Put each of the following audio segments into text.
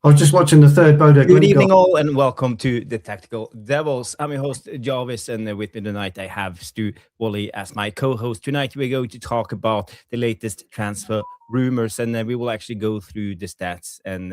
I was just watching the third Bodø. Good evening, all, and welcome to the Tactical Devils. I'm your host, Jarvis, and with me tonight I have Stu Woolley as my co-host. Tonight we're going to talk about the latest transfer rumors, and we will actually go through the stats and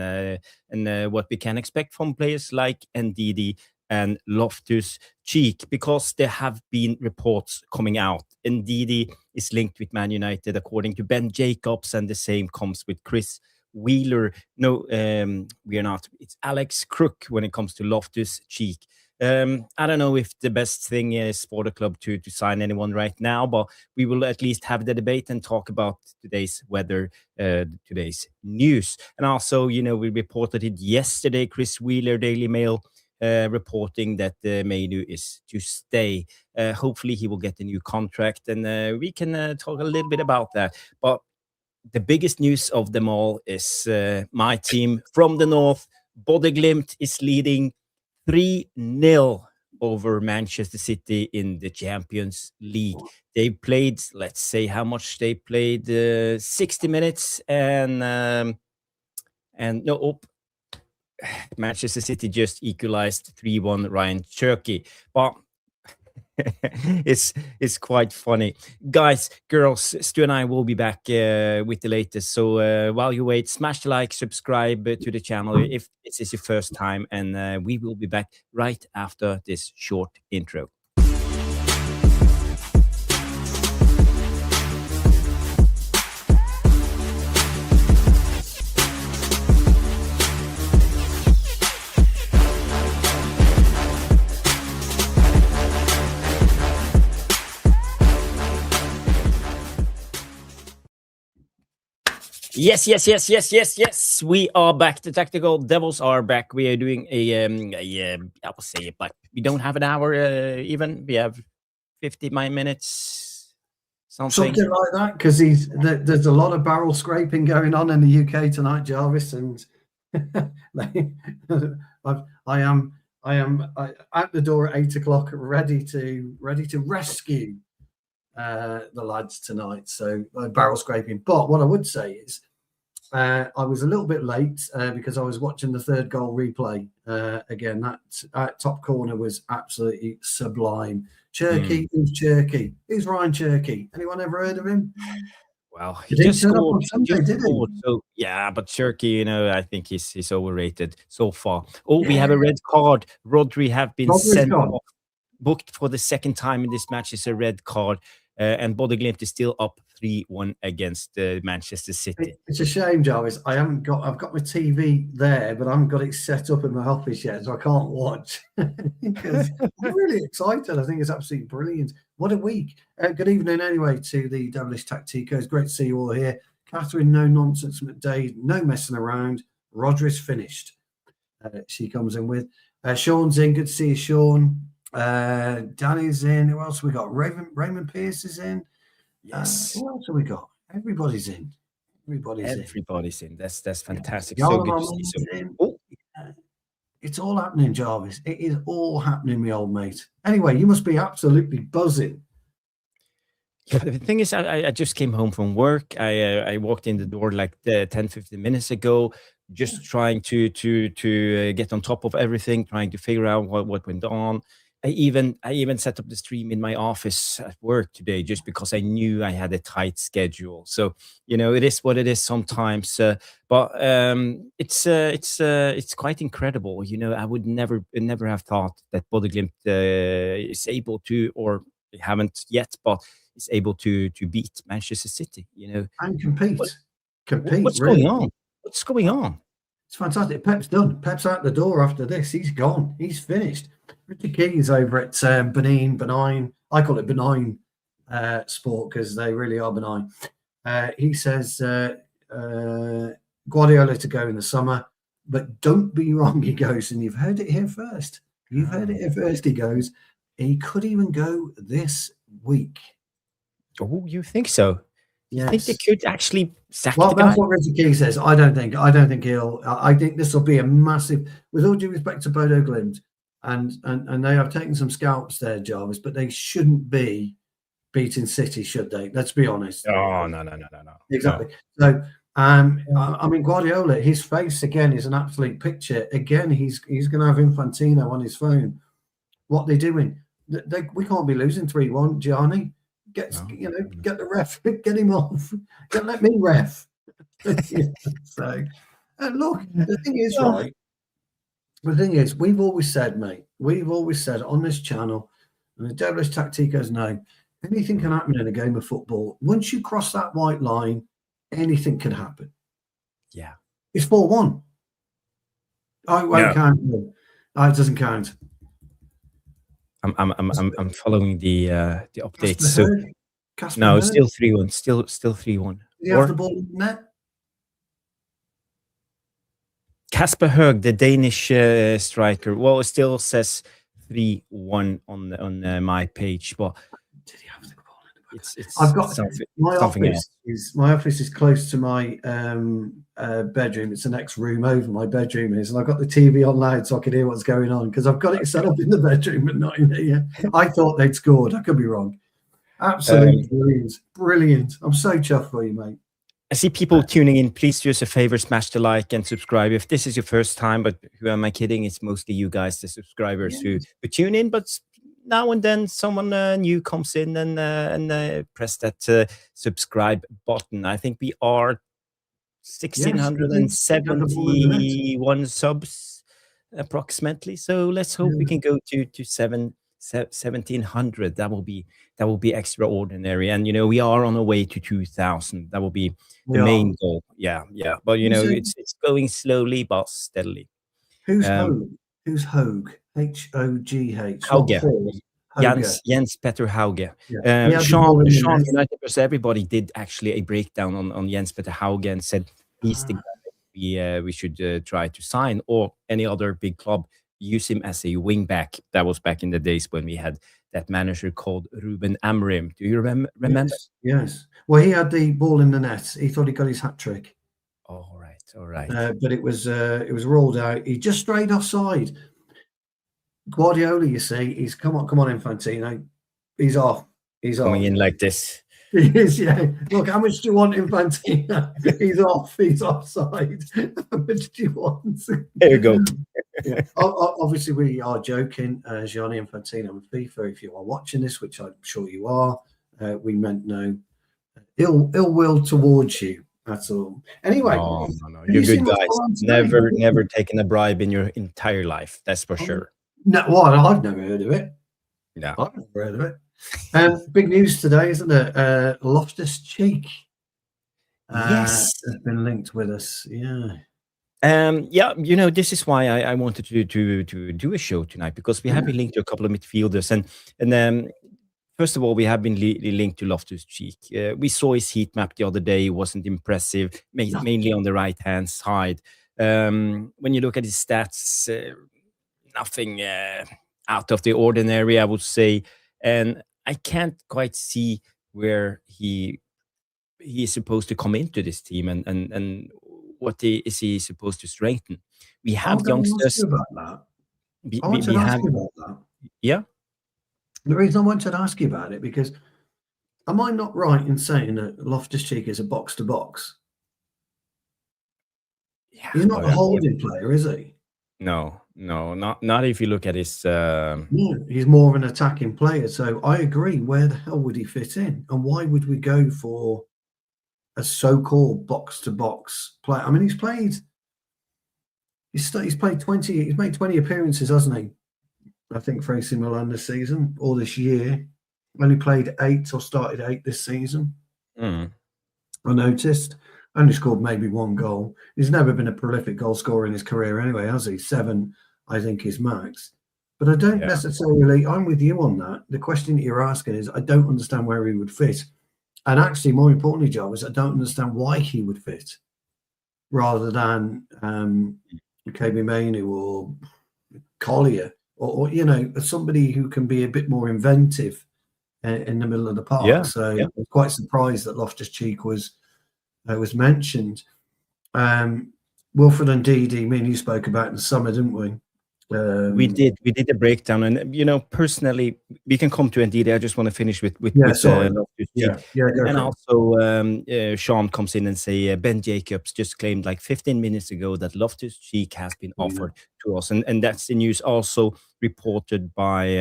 what we can expect from players like Ndidi and Loftus-Cheek, because there have been reports coming out. Ndidi is linked with Man United, according to Ben Jacobs, and the same comes with Chris Wheeler. No, we are not. It's Alex Crook when it comes to Loftus-Cheek. I don't know if the best thing is for the club to sign anyone right now, but we will at least have the debate and talk about today's weather, today's news. And also, we reported it yesterday, Chris Wheeler, Daily Mail, reporting that Mainoo is to stay. Hopefully he will get a new contract, and we can talk a little bit about that. But the biggest news of them all is my team from the north. Bodø Glimt is leading 3-0 over Manchester City in the Champions League. They played, let's say how much they played, 60 minutes, and Manchester City just equalized 3-1 Ryan Cherky. But it's quite funny. Guys, girls, Stu and I will be back with the latest. So while you wait, smash the like, subscribe to the channel if this is your first time, and we will be back right after this short intro. Yes. We are back. The Tactical Devils are back. We are doing I will say it, but we don't have an hour even. We have 50 minutes, something like that, because there's a lot of barrel scraping going on in the UK tonight, Jarvis, and I am at the door at 8 o'clock, ready to rescue the lads tonight. So barrel scraping. But what I would say is I was a little bit late because I was watching the third goal replay. Again, that top corner was absolutely sublime. Cherky, who's Cherky? Who's Ryan Cherky? Anyone ever heard of him? Well, he just scored. So yeah, but Cherky, I think he's overrated so far. Oh, yeah. We have a red card. Rodri have been sent off, booked for the second time in this match. It's a red card. And Bodø Glimt is still up 3-1 against Manchester City. It's a shame, Jarvis. I've got my TV there, but I haven't got it set up in my office yet, so I can't watch. Because I'm really excited. I think it's absolutely brilliant. What a week. Good evening anyway to the Devilish Tacticos. Great to see you all here. Catherine, no nonsense McDade, no messing around. Rodri's finished. She comes in with. Sean's in. Good to see you, Sean. Danny's in. Who else we got? Raymond Pierce is in. Yes. Who else have we got? Everybody's in. Everybody's in. That's fantastic. Yeah. So good to see you. Oh. It's all happening, Jarvis. It is all happening, my old mate. Anyway, you must be absolutely buzzing. Yeah, the thing is, I just came home from work. I walked in the door like 10-15 minutes ago, just trying to get on top of everything, trying to figure out what went on. I even set up the stream in my office at work today just because I knew I had a tight schedule. So it is what it is sometimes. But it's quite incredible. I would never have thought that Bodø Glimt is able to, or they haven't yet, but is able to beat Manchester City. And compete. What's going on? What's going on? It's fantastic. Pep's done. Pep's out the door after this. He's gone. He's finished. Richard Keys over at benign. I call it benign sport because they really are benign. He says Guardiola to go in the summer, but don't be wrong, he goes, and you've heard it here first. He goes, he could even go this week. Oh, you think so? Yes. I think they could actually sack the guy? That's what Richard King says. I don't think he'll. I think this will be a massive. With all due respect to Bodø Glimt, and they have taken some scalps there, Jarvis, but they shouldn't be beating City, should they? Let's be honest. Oh no. Exactly. So I mean, Guardiola, his face again is an absolute picture. Again, he's going to have Infantino on his phone. What they're doing? We can't be losing 3-1. Gianni, get the ref, get him off. Let me ref. So, look, the thing is, right. The thing is, we've always said, mate. We've always said on this channel, and the devilish tacticos know, anything can happen in a game of football. Once you cross that white line, anything can happen. Yeah, it's 4-1. I won't count. It doesn't count. I'm following the updates. Casper no, Hurd? still 3-1. Still 3-1. Did he have the ball in the net? Casper Hurd, the Danish striker. Well, it still says 3-1 on my page, but did he have the ball in the net? It's I've got something else. My office is close to my bedroom. It's the next room over my bedroom is, and I've got the TV on loud so I can hear what's going on because I've got it set up in the bedroom but not in here. I thought they'd scored. I could be wrong. Absolutely brilliant. I'm so chuffed for you, mate. I see people tuning in. Please do us a favor, smash the like and subscribe. If this is your first time, but who am I kidding? It's mostly you guys, the subscribers, who tune in. But now and then someone new comes in and press that subscribe button. I think we are 1,671 subs approximately. So let's hope we can go to 1,700. That will be extraordinary. And we are on our way to 2,000. That will be the main goal. Yeah. But it's going slowly but steadily. Who's Hogue? Who's Hogue? H-O-G-H. Hauge. Jens Petter Hauge. Sean United vs. Everybody did actually a breakdown on Jens Petter Hauge and said he's the guy we should try to sign, or any other big club use him as a wing back. That was back in the days when we had that manager called Ruben Amorim. Do you remember? Yes. Well, he had the ball in the net. He thought he got his hat trick. All right. But it was rolled out. He just strayed offside. Guardiola, you see, he's come on, Infantino. He's off. Coming in like this. He is, yeah. Look, how much do you want, Infantino? He's off. He's offside. How much do you want? There you go. Obviously, we are joking. Gianni Infantino and FIFA, if you are watching this, which I'm sure you are, we meant no ill will towards you. That's all. Anyway, no. You're good guys. Never taken a bribe in your entire life. That's for sure. No, what? I've never heard of it. No, I've never heard of it. Big news today, isn't it? Loftus-Cheek. Yes, has been linked with us. Yeah. This is why I wanted to do a show tonight, because we have been linked to a couple of midfielders, and first of all, we have been linked to Loftus-Cheek. We saw his heat map the other day. It wasn't impressive, mainly on the right hand side. When you look at his stats, nothing out of the ordinary, I would say, and I can't quite see where he is supposed to come into this team and what is he supposed to strengthen. We have youngsters. I wanted to ask you about that. Yeah. The reason I wanted to ask you about it, because am I not right in saying that Loftus-Cheek is a box to box? Yeah, he's not a holding player, is he? No, not if you look at his. He's more of an attacking player. So I agree. Where the hell would he fit in, and why would we go for a so-called box-to-box player? I mean, he's played 20. He's made 20 appearances, hasn't he? I think for AC Milan this season or this year. Only played 8 or started 8 this season. I noticed. Only scored maybe 1 goal. He's never been a prolific goal scorer in his career anyway, has he? 7, I think, is max. But I don't necessarily. I'm with you on that. The question that you're asking is, I don't understand where he would fit. And actually, more importantly, Joe, is I don't understand why he would fit, rather than KB Mainoo or Collier, or somebody who can be a bit more inventive in the middle of the park. So I was quite surprised that Loftus-Cheek was mentioned. Wilfred Ndidi, me and you spoke about in the summer, didn't we? We did a breakdown, and personally, we can come to Ndidi. I just want to finish with sorry. Loftus-Cheek. And also Sean comes in and say Ben Jacobs just claimed like 15 minutes ago that Loftus-Cheek has been offered to us, and that's the news also reported by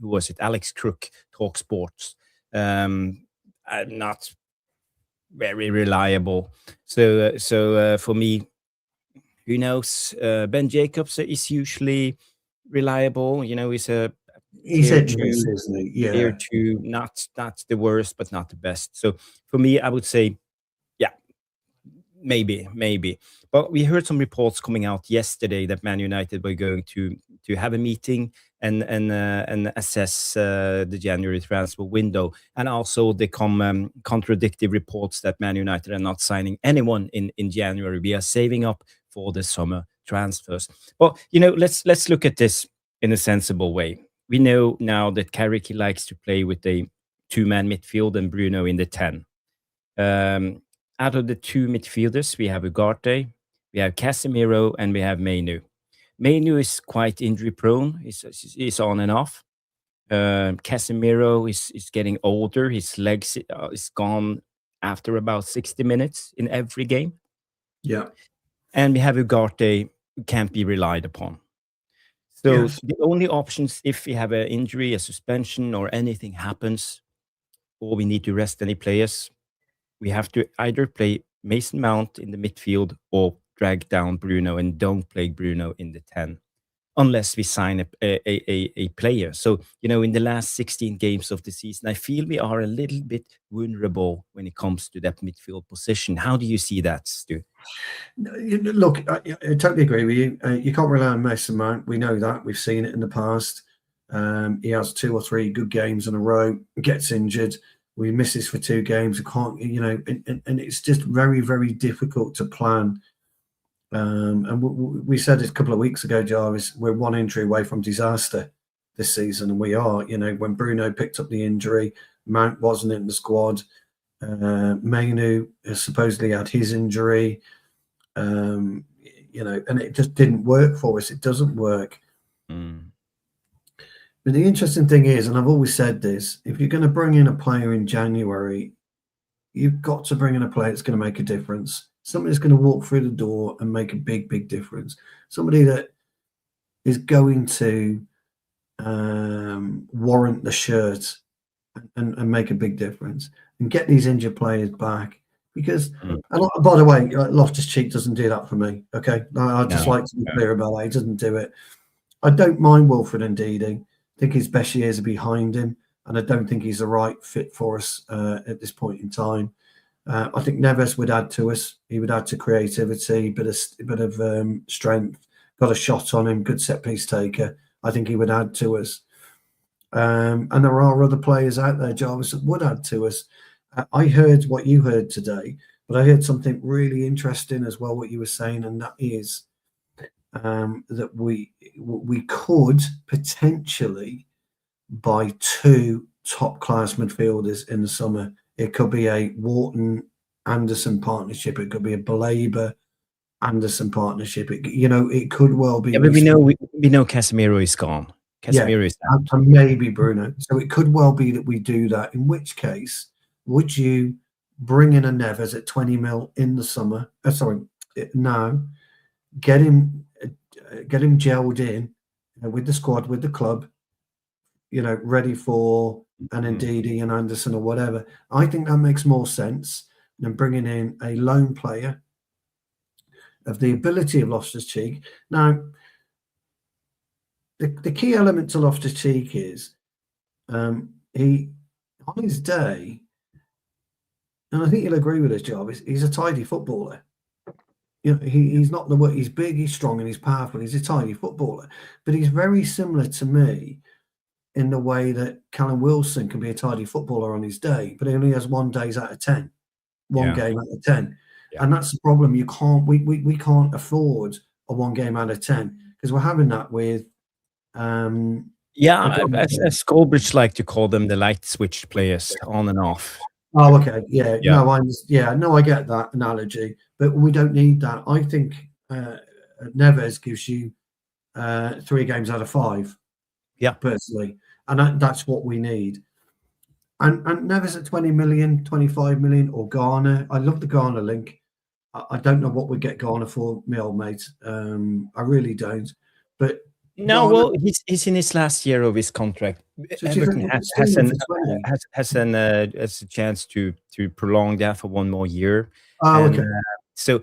who was it? Alex Crook, Talk Sports. Not very reliable. So for me, who knows? Ben Jacobs is usually reliable. He's hit and miss, isn't he? Yeah. Tier 2, not the worst, but not the best. So for me, I would say, yeah, maybe. But we heard some reports coming out yesterday that Man United were going to have a meeting and assess the January transfer window, and also they come contradictory reports that Man United are not signing anyone in January. We are saving up for the summer transfers. But let's look at this in a sensible way. We know now that Carrick likes to play with a 2-man midfield and Bruno in the 10. Out of the 2 midfielders, we have Ugarte, we have Casemiro, and we have Mainoo. Mainoo is quite injury prone. He's on and off. Casemiro is getting older. His legs is gone after about 60 minutes in every game. Yeah. And we have Ugarte who can't be relied upon. So the only options, if we have an injury, a suspension, or anything happens, or we need to rest any players, we have to either play Mason Mount in the midfield or drag down Bruno and don't play Bruno in the 10, unless we sign a player. So, in the last 16 games of the season, I feel we are a little bit vulnerable when it comes to that midfield position. How do you see that, Stu? Look, I totally agree with you. You can't rely on Mason Mount. We know that. We've seen it in the past. He has 2 or 3 good games in a row, gets injured. We misses for 2 games. Can't, and it's just very, very difficult to plan. And we said it a couple of weeks ago, Jarvis, we're 1 injury away from disaster this season, and we are. When Bruno picked up the injury, Mount wasn't in the squad. Mainoo supposedly had his injury, and it just didn't work for us. It doesn't work. But the interesting thing is, and I've always said this, if you're going to bring in a player in January, you've got to bring in a player that's going to make a difference. Somebody that's going to walk through the door and make a big, big difference. Somebody that is going to warrant the shirt and make a big difference and get these injured players back. Because, and by the way, Loftus-Cheek doesn't do that for me. Okay, I just like to be clear about that. He doesn't do it. I don't mind Wilfred Ndidi. I think his best years are behind him, and I don't think he's the right fit for us at this point in time. I think Neves would add to us. He would add to creativity, bit of strength. Got a shot on him. Good set piece taker. I think he would add to us. And there are other players out there, Jarvis, that would add to us. I heard what you heard today, but I heard something really interesting as well. What you were saying, and that is that we could potentially buy 2 top-class midfielders in the summer. It could be a Wharton-Anderson partnership. It could be a Baleba-Anderson partnership. It could well be. Yeah, but we know Casemiro is gone. Casemiro is out. And maybe Bruno. So it could well be that we do that. In which case, would you bring in a Neves at 20 mil in the summer? Now, get him gelled in with the squad, with the club, ready for an Ndidi and Anderson or whatever. I think that makes more sense than bringing in a lone player of the ability of Loftus-Cheek. Now, the key element to Loftus-Cheek is he, on his day, and I think you'll agree with this, Jarvis, he's a tidy footballer. He's not he's big, he's strong, and he's powerful. He's a tidy footballer, but he's very similar to me in the way that Callum Wilson can be a tidy footballer on his day, but he only has 1 days out of 10, one game out of 10, and that's the problem. We can't afford a 1 game out of 10 because we're having that with. As Skolbridge like to call them, the light switch players, on and off. Oh, okay, yeah. No, I get that analogy, but we don't need that. I think Neves gives you 3 games out of 5. Yeah, personally, and that's what we need. And Neves at 20 million, 25 million, or Garner. I love the Garner link. I don't know what we get Garner for, my old mate. I really don't. But no, Garner, well, he's in his last year of his contract. so Everton has a chance to prolong that for 1 more year. Oh, And okay. so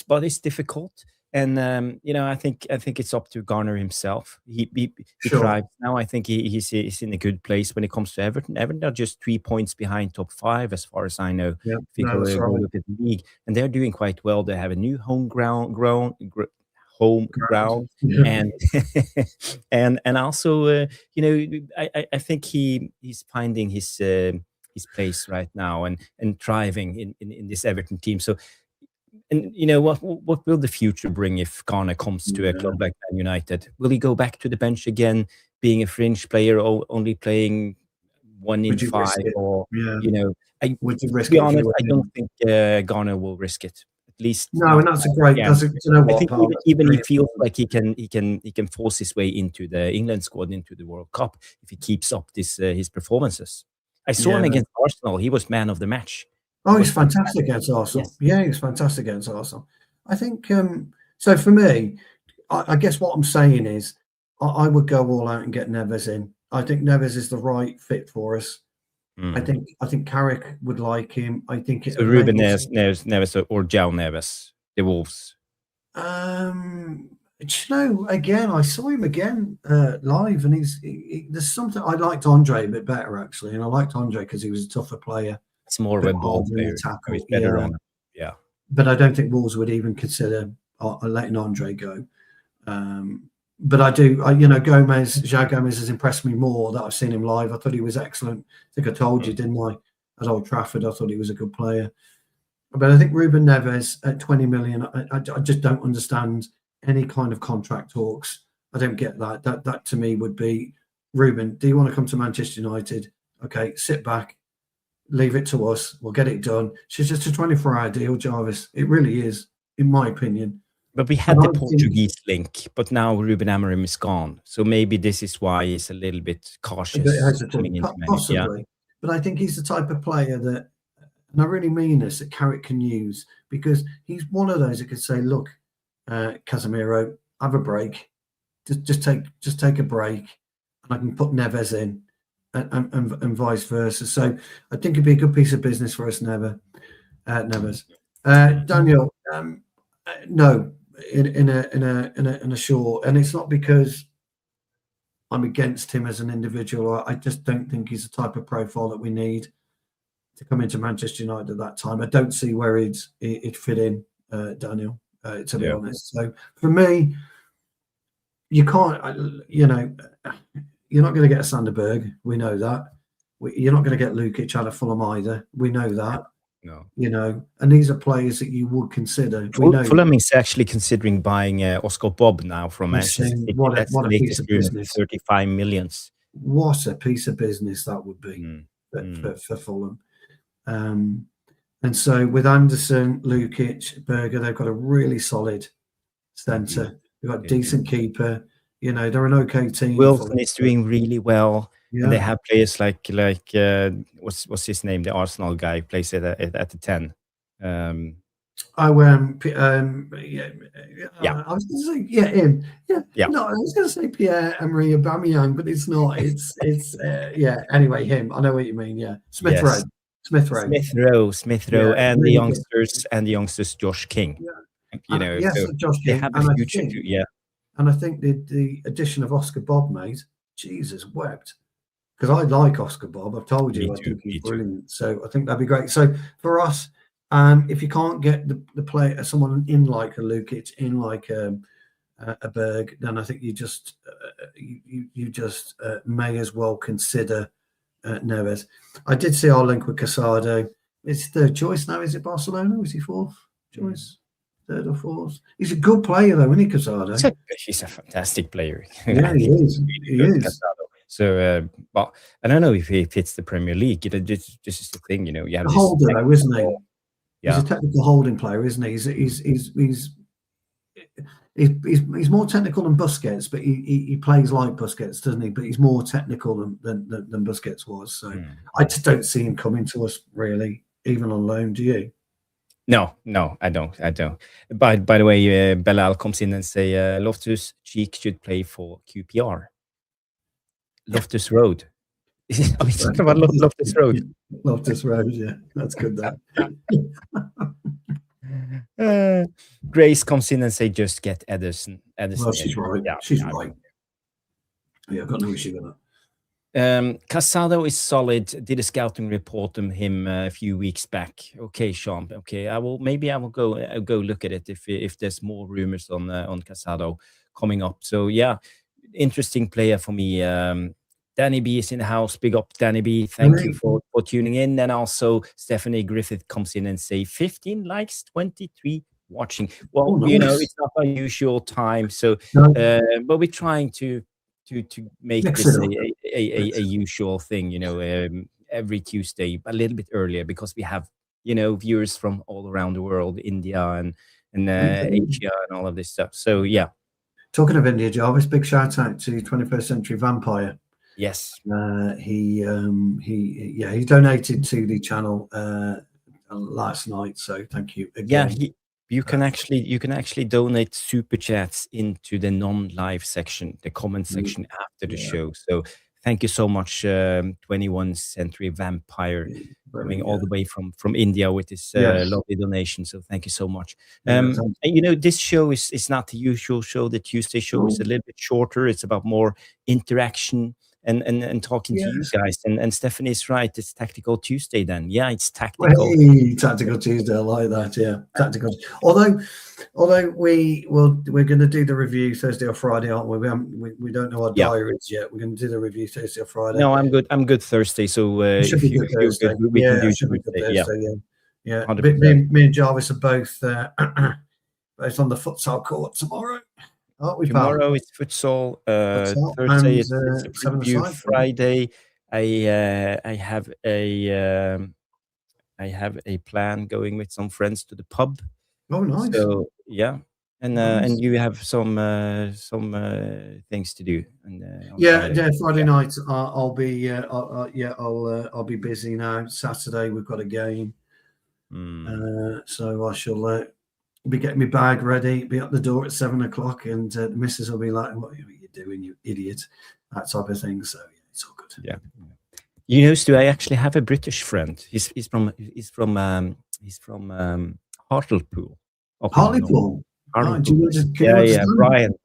but it's difficult. And I think it's up to Garner himself. He Sure. thrives now. I think he's in a good place when it comes to Everton. Everton are just 3 points behind top 5, as far as I know. Yeah, If you no, go that's right. look at the league, and they're doing quite well. They have a new home ground, Yeah. and also I think he's finding his place right now and thriving in this Everton team. So. And what will the future bring if Garner comes to a club like Man United? Will he go back to the bench again, being a fringe player, or only playing 1 in Would you 5? risk it? Or Yeah. Would you to risk be it if you honest, were I him? don't think Garner will risk it. At least No, not and that's a great. now. That's a, you know I what, think Paul, even he that's feels very like he can force his way into the England squad, into the World Cup, if he keeps up his performances. I saw him Yeah. against Arsenal. He was man of the match. Oh, He he's was fantastic against Arsenal. Yes. Yeah, he's fantastic against Arsenal. I think so. For me, I guess what I'm saying is I would go all out and get Neves in. I think Neves is the right fit for us. I think Carrick would like him. I think So Ruben Neves or João Neves, the Wolves. Again, I saw him again live, and there's something I liked Andre a bit better actually, and I liked Andre because he was a tougher player. It's more of a ball player. He's better on. Yeah, but I don't think Wolves would even consider letting Andre go. But I do, João Gomez has impressed me more that I've seen him live. I thought he was excellent. I think I told you, didn't I? At Old Trafford, I thought he was a good player. But I think Ruben Neves at 20 million, I just don't understand any kind of contract talks. I don't get that. That to me would be, Ruben, do you want to come to Manchester United? Okay, sit back, leave it to us. We'll get it done. She's just a 24-hour deal, Jarvis. It really is, in my opinion. But we had the Portuguese link, but now Ruben Amorim is gone. So maybe this is why he's a little bit cautious. Possibly. But I think he's the type of player that, and I really mean this, that Carrick can use, because he's one of those that could say, look, Casemiro, have a break. Just take a break, and I can put Neves in, and vice versa. So I think it'd be a good piece of business for us, Neves. Daniel, no, in a short, and it's not because I'm against him as an individual. I just don't think he's the type of profile that we need to come into Manchester United at that time. I don't see where he'd fit in, Daniel, to be honest. So for me, you can't, you're not going to get a Sanderberg. We know that. You're not going to get Lukic out of Fulham either. We know that. No. And these are players that you would consider. Fulham is actually considering buying Oscar Bob now from Manchester City. What a piece of business. 35 million. What a piece of business that would be for Fulham. And so with Anderson, Lukic, Berger, they've got a really solid centre. They've got a decent keeper. They're an okay team. Wilson is doing really well. Yeah. And they have players like what's his name? The Arsenal guy plays at the 10. I was going to say him. Yeah. No, I was going to say Pierre-Emerick Aubameyang, but it's not. It's Anyway, him. I know what you mean. Yeah, Smith Rowe. Smith Rowe, and the youngsters, Josh King. Yeah. So Josh King. They have a future too. Yeah. And I think the addition of Oscar Bob, mate, Jesus wept. Because I like Oscar Bob. I've told you, I think he's brilliant. So I think that'd be great. So for us, if you can't get the player, someone in like a Lukic, in like a Berg, then I think you just may as well consider Neves. I did see our link with Casado. It's third choice now. Is it Barcelona? Was he fourth choice? Third or fourth? He's a good player though, isn't he, Casado? He's a fantastic player. Yeah, he is. He is. Casado. So, but I don't know if he fits the Premier League. This is the thing, you have a holder though, isn't he? Yeah. He's a technical holding player, isn't he? He's he's more technical than Busquets, but he plays like Busquets, doesn't he? But he's more technical than Busquets was. So I just don't see him coming to us really, even on loan. Do you? No, I don't. By the way, Belal comes in and say Loftus-Cheek should play for QPR. Loftus Road. Are we talking about Loftus Road? Loftus Road, yeah, that's good. Grace comes in and say just get Ederson. Well, she's right. Yeah, she's right. Yeah, I've got no issue with that. Casado is solid. Did a scouting report on him a few weeks back. Okay, Sean. Okay, I will go look at it if there's more rumors on Casado coming up. So yeah, interesting player for me. Danny B is in the house. Big up, Danny B. Thank you for tuning in. And also Stephanie Griffith comes in and say 15 likes, 23 watching. Well, nice. It's not our usual time, so but we're trying to make this a usual thing, every Tuesday, a little bit earlier, because we have, viewers from all around the world, India and Asia and all of this stuff. So, yeah. Talking of India, Jarvis, big shout out to 21st Century Vampire. Yes. He donated to the channel last night, so thank you again. Yeah, you can actually donate super chats into the non-live section, the comment section after the show. So thank you so much, 21st Century Vampire, coming all the way from India with this lovely donation. So thank you so much. This show is not the usual show. The Tuesday show is a little bit shorter. It's about more interaction and talking to you guys. And Stephanie is right. It's Tactical Tuesday then. Yeah, it's tactical. Hey, Tactical Tuesday. I like that. Yeah, tactical. Although we're going to do the review Thursday or Friday, aren't we? We don't know our diaries yet. We're going to do the review Thursday or Friday. No, I'm good. I'm good Thursday. So if you're good, we can do Thursday. Yeah. Me and Jarvis are both both on the futsal court tomorrow. Tomorrow it's futsal. Thursday it's a preview. Friday, I have a plan going with some friends to the pub. Oh, nice. So yeah, and you have some things to do. Friday night I'll be busy now. Saturday we've got a game, so I shall. Be getting my bag ready, be at the door at 7 o'clock, and the missus will be like, "What are you doing, you idiot?" That type of thing. So yeah, it's all good. Yeah. Stu, I actually have a British friend. He's from Hartlepool. Hartlepool.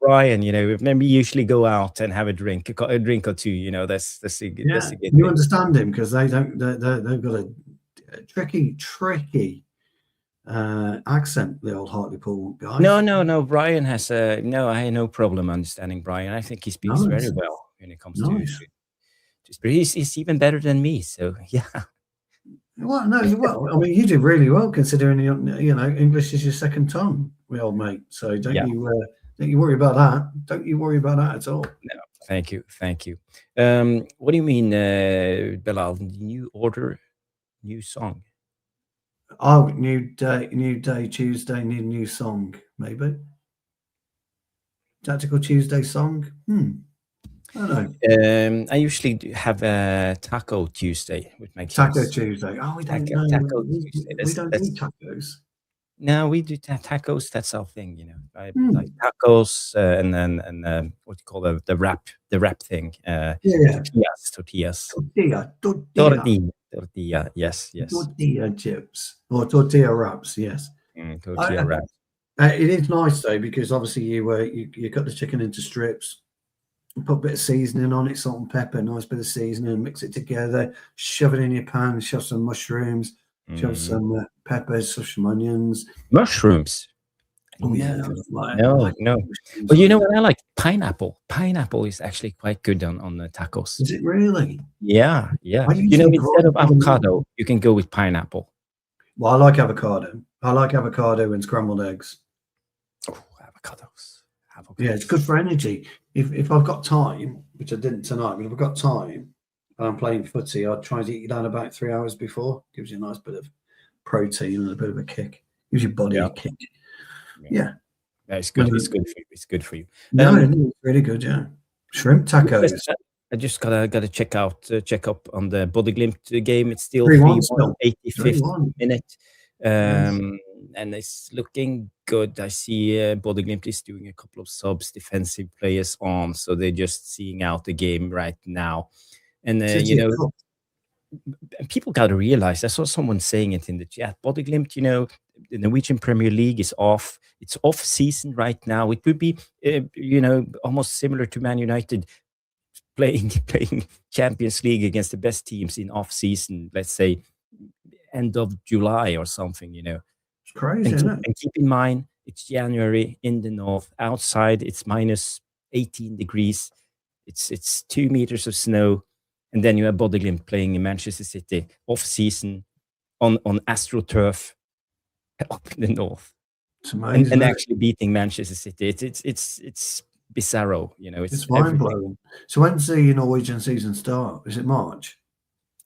Brian. Then we usually go out and have a drink or two. That's a good. You understand him because they've got a tricky accent, the old Hartlepool guy. No. Brian has I had no problem understanding Brian. I think he speaks very well when it comes to he's even better than me. So yeah. Well, I mean, you do really well considering English is your second tongue, old mate. So don't you worry about that. Don't you worry about that at all. No, thank you. What do you mean, Belal? New order, new song? Oh, new day, Tuesday, need a new song, maybe. Tactical Tuesday song. I don't know. I usually have a Taco Tuesday with my kids. Taco Tuesday. Oh, we don't know. Taco Tuesday. We don't do tacos. No, we do tacos. That's our thing, I like tacos, and then what do you call the wrap thing? Tortillas. Tortilla. Yes. Tortilla chips or tortilla wraps. Yes. Tortilla wraps. It is nice though, because obviously you cut the chicken into strips, put a bit of seasoning on it, salt and pepper, nice bit of seasoning, mix it together, shove it in your pan, shove some mushrooms, shove some peppers, shove some onions. Mushrooms? Oh yeah. No. Well, you know what I like? Pineapple. Pineapple is actually quite good on the tacos. Is it really? Yeah. Instead of avocado, you can go with pineapple. Well, I like avocado. I like avocado and scrambled eggs. Oh, avocados. Yeah, it's good for energy. If I've got time, which I didn't tonight, but if I've got time and I'm playing footy, I'll try to eat that about 3 hours before. Gives you a nice bit of protein and a bit of a kick. Gives your body a kick. Yeah. It's good. It's good for you. It's good for you. No, it's really good. Yeah, shrimp tacos. I just gotta check up on the Bodø Glimt game. It's still 3-1 3-1, 85th 3-1. minute, Yes. and it's looking good. I see Bodø Glimt is doing a couple of subs, defensive players on, so they're just seeing out the game right now. And you know, people got to realize. I saw someone saying it in the chat. Bodø Glimt, you know, the Norwegian Premier League is off. It's off season right now. It would be, you know, almost similar to Man United playing Champions League against the best teams in off season. Let's say end of July or something. You know, it's crazy, isn't it? And keep in mind, it's January in the north. Outside, it's minus 18 degrees. It's 2 meters of snow. And then you have Bodø Glimt playing in Manchester City off-season on AstroTurf up in the north. It's amazing, and actually beating Manchester City. It's bizarro, you know. It's mind-blowing. So when's the Norwegian season start? Is it March?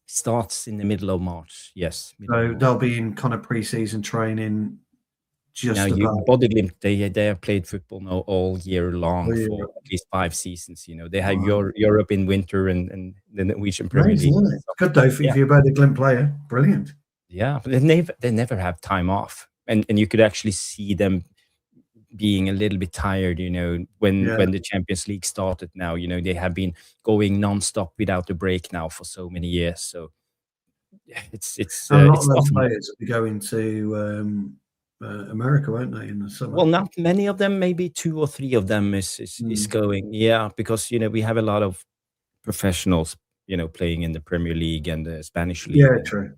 Starts in the middle of March, yes. So they'll be in kind of pre-season training. Just now, Bodø Glimt, they have played football now all year long for at least 5 seasons. You know, they have Europe in winter and the Norwegian Premier League. It's good though if you're a Bodø Glimt player. Brilliant. Yeah, but they never have time off, and you could actually see them being a little bit tired. You know, when the Champions League started. Now, you know, they have been going non-stop without a break now for so many years. So it's a lot of those players will be going to America, won't they, in the summer? Well, not many of them. Maybe 2 or 3 of them is going. Yeah, because you know we have a lot of professionals, you know, playing in the Premier League and the Spanish league. Yeah, true.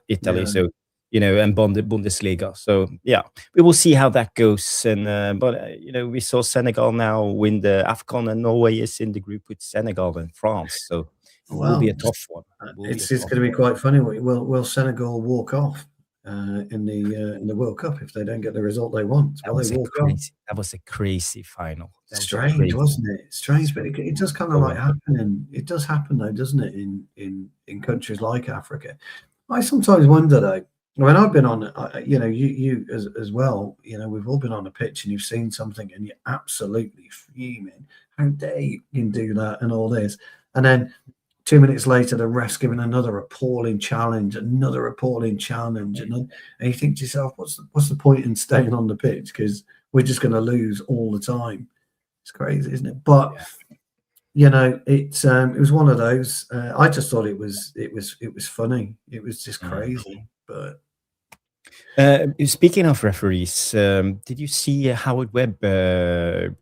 Italy, so you know, and Bundesliga. So yeah, we will see how that goes. And but you know, we saw Senegal now win the AFCON, and Norway is in the group with Senegal and France. So it will be a tough one. It's going to be quite funny. Will Senegal walk off in the World Cup if they don't get the result they want? That was a crazy final. Strange, wasn't it? Strange, but it does kind of like happen. It does happen though, doesn't it? In countries like Africa, I sometimes wonder though. When I've been on, you know, you as well, you know, we've all been on a pitch and you've seen something and you're absolutely fuming. How dare you can do that and all this, and then 2 minutes later, the ref's giving another appalling challenge, and you think to yourself, what's the point in staying on the pitch? Because we're just going to lose all the time. It's crazy, isn't it? But you know, it was one of those. I just thought it was funny. It was just crazy. But speaking of referees, did you see Howard Webb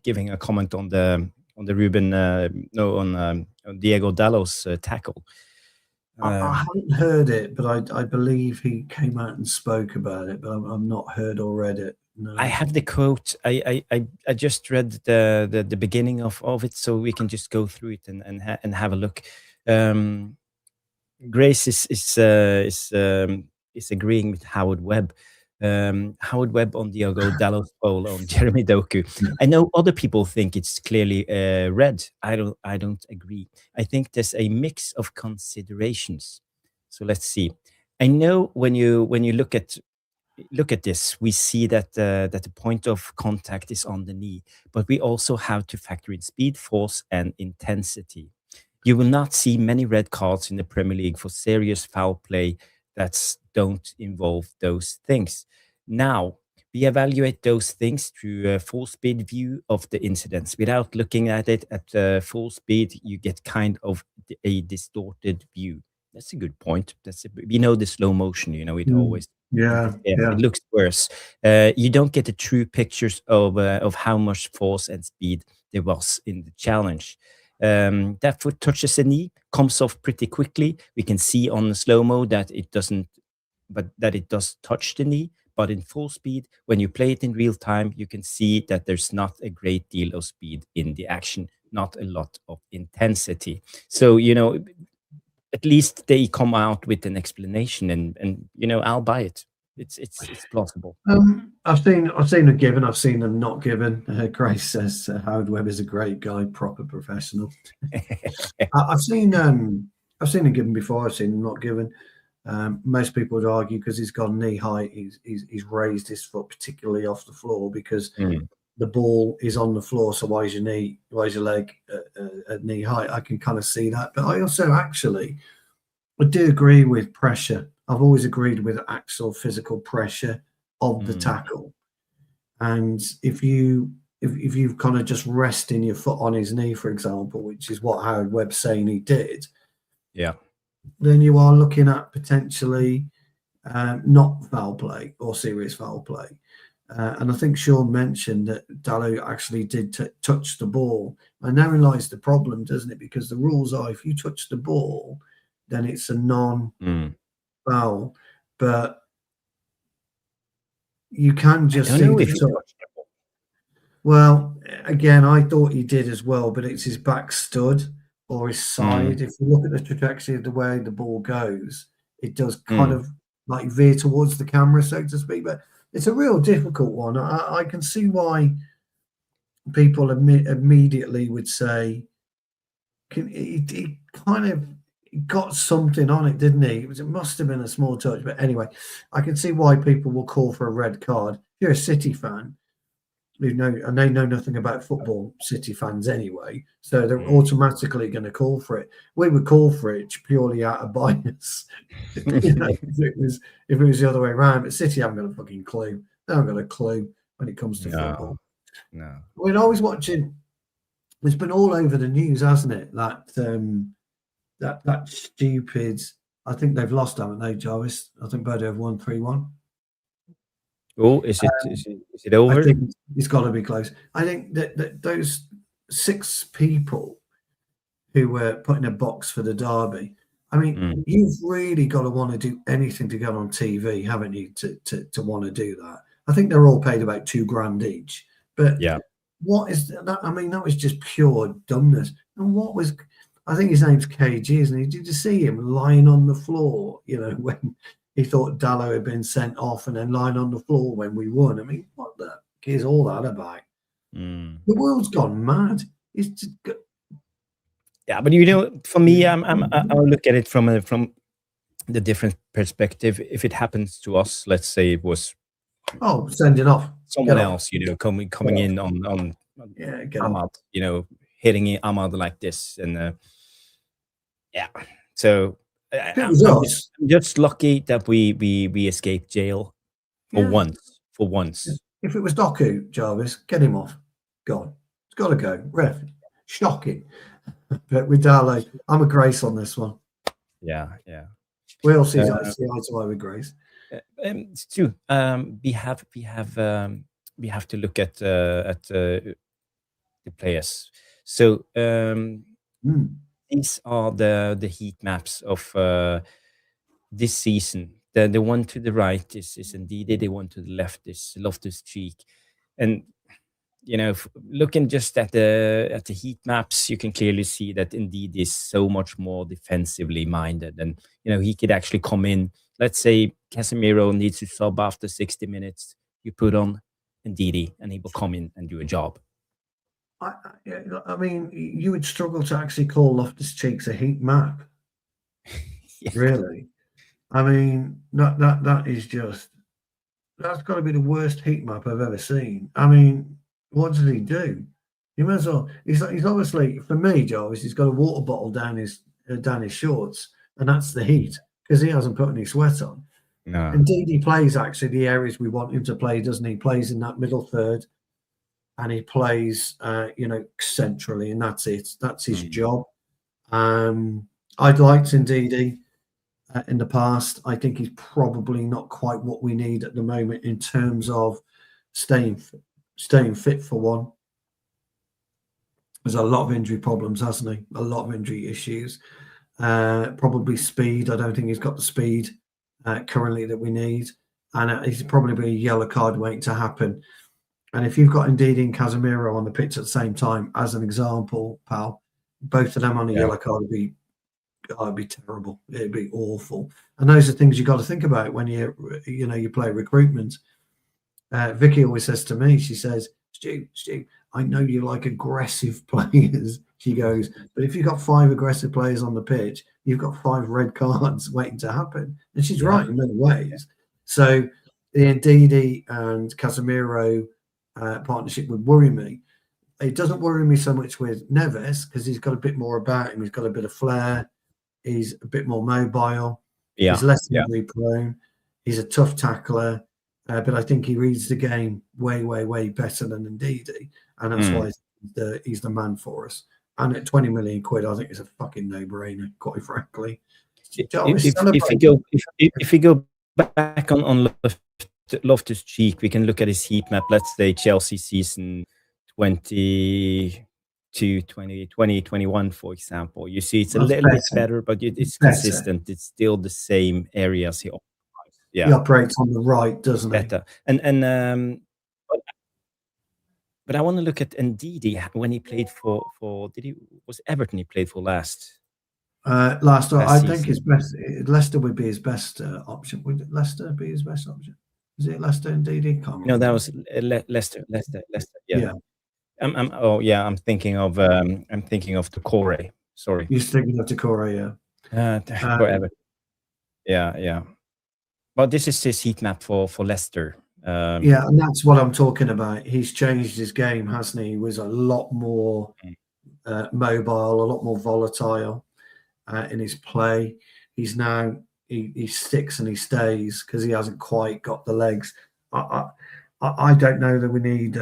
giving a comment on the Ruben on Diego Dalot's tackle? I haven't heard it, but I believe he came out and spoke about it, but I've not heard or read it. No. I have the quote. I just read the beginning of it, so we can just go through it and have a look. Grace is agreeing with Howard Webb. Howard Webb on Diogo Dalot's goal on Jeremy Doku. I know other people think it's clearly red. I don't agree. I think there's a mix of considerations. So let's see. I know when you look at this, we see that the point of contact is on the knee, but we also have to factor in speed, force, and intensity. You will not see many red cards in the Premier League for serious foul play that don't involve those things. Now, we evaluate those things through a full speed view of the incidents. Without looking at it at full speed, you get kind of a distorted view. That's a good point. We know the slow motion, you know, it always it looks worse. You don't get the true pictures of how much force and speed there was in the challenge. That foot touches the knee, comes off pretty quickly. We can see on the slow-mo that it doesn't, but that it does touch the knee. But in full speed, when you play it in real time, you can see that there's not a great deal of speed in the action, not a lot of intensity. So, you know, at least they come out with an explanation, and you know, I'll buy it. It's plausible. I've seen them given. I've seen them not given. Grace says Howard Webb is a great guy, proper professional. I've seen them given before. I've seen them not given. Most people would argue because he's got knee height, he's raised his foot particularly off the floor because the ball is on the floor. So why is your leg at knee height? I can kind of see that. But I also I do agree with pressure. I've always agreed with actual physical pressure of the tackle. And if you've kind of just resting your foot on his knee, for example, which is what Howard Webb's saying he did, then you are looking at potentially not foul play or serious foul play. And I think Sean mentioned that Dalot actually did touch the ball. And therein lies the problem, doesn't it? Because the rules are if you touch the ball, then it's a non-foul. But you can just see the touch. Well, again, I thought he did as well, but it's his back stud or his side. If you look at the trajectory of the way the ball goes, it does kind of like veer towards the camera, so to speak. But it's a real difficult one. I can see why people immediately would say he kind of got something on it, didn't he? It must have been a small touch. But anyway, I can see why people will call for a red card. If you're a City fan, and they know nothing about football, City fans anyway, so they're automatically going to call for it. We would call for it purely out of bias. If it was the other way around. But City haven't got a fucking clue. They haven't got a clue when it comes to football. No. We're always watching. It's been all over the news, hasn't it? That stupid. I think they've lost, haven't they, Jarvis? I think Bodø have won 3-1. Oh, is it over? I think it's got to be close. I think that those 6 people who were put in a box for the derby, I mean, you've really got to want to do anything to get on TV, haven't you, to want to do that? I think they're all paid about $2,000 each. But what is that? I mean, that was just pure dumbness. And what was, I think his name's KG, isn't he? Did you see him lying on the floor, when he thought Dalot had been sent off and then lying on the floor when we won? I mean, what the is all that about? The world's gone mad. It's just but for me, I'll look at it from the different perspective. If it happens to us, let's say it was sending off someone else, coming in on Ahmad, hitting Ahmad like this, and so I'm just lucky that we escaped jail for once. If it was Doku, Jarvis, get him off. God, it's got to go. Ref, shocking. But with Dalot, I'm a Grace on this one. Yeah. We all see eye to eye with Grace. Stu, we have to look at the players. So these are the heat maps of this season. The one to the right is Ndidi. The one to the left is Loftus-Cheek. And looking just at the heat maps, you can clearly see that Ndidi is so much more defensively minded, and he could actually come in. Let's say Casemiro needs to sub after 60 minutes. You put on Ndidi, and he will come in and do a job. I mean, you would struggle to actually call Loftus-Cheek a heat map. Really? I mean, that is just, that's got to be the worst heat map I've ever seen. I mean, what does he do? You might as well. He's obviously, for me, Jarvis, he's got a water bottle down his shorts, and that's the heat because he hasn't put any sweat on. No. Indeed, he plays actually the areas we want him to play, doesn't he? He plays in that middle third, and he plays, centrally, and that's it. That's his job. I'd liked Ndidi in the past. I think he's probably not quite what we need at the moment in terms of staying fit for one. There's a lot of injury problems, hasn't he? A lot of injury issues. Probably speed. I don't think he's got the speed currently that we need. And he's probably be a yellow card waiting to happen. And if you've got Ndidi and Casemiro on the pitch at the same time, as an example, pal, both of them on a yellow card would be terrible. It'd be awful. And those are things you've got to think about when you play recruitment. Vicky always says to me, she says, Stu, I know you like aggressive players. She goes, but if you've got 5 aggressive players on the pitch, you've got 5 red cards waiting to happen. And she's right in many ways. So the Ndidi and Casemiro partnership would worry me. It doesn't worry me so much with Neves because he's got a bit more about him. He's got a bit of flair. He's a bit more mobile. He's less injury prone. He's a tough tackler. But I think he reads the game way, way, way better than Ndidi. And that's why he's the man for us. And at 20 million quid, I think it's a fucking no-brainer, quite frankly. If we go back on Loftus-Cheek, we can look at his heat map. Let's say Chelsea season 2021, for example. You see it's a little bit better, but it's consistent. It's still the same areas he occupies. He operates on the right, doesn't he? Better. But I want to look at Ndidi when he played for was Everton he played for last? I think his best. Leicester would be his best option. Would Leicester be his best option? Is it Leicester and Ndidi? No, that was Leicester. Yeah. I'm thinking of the Corey. Sorry. You're thinking of the Corey, yeah. Forever. Yeah. But this is his heat map for Leicester. And that's what I'm talking about. He's changed his game, hasn't he? He was a lot more mobile, a lot more volatile in his play. He's now he sticks and he stays because he hasn't quite got the legs. I don't know that we need.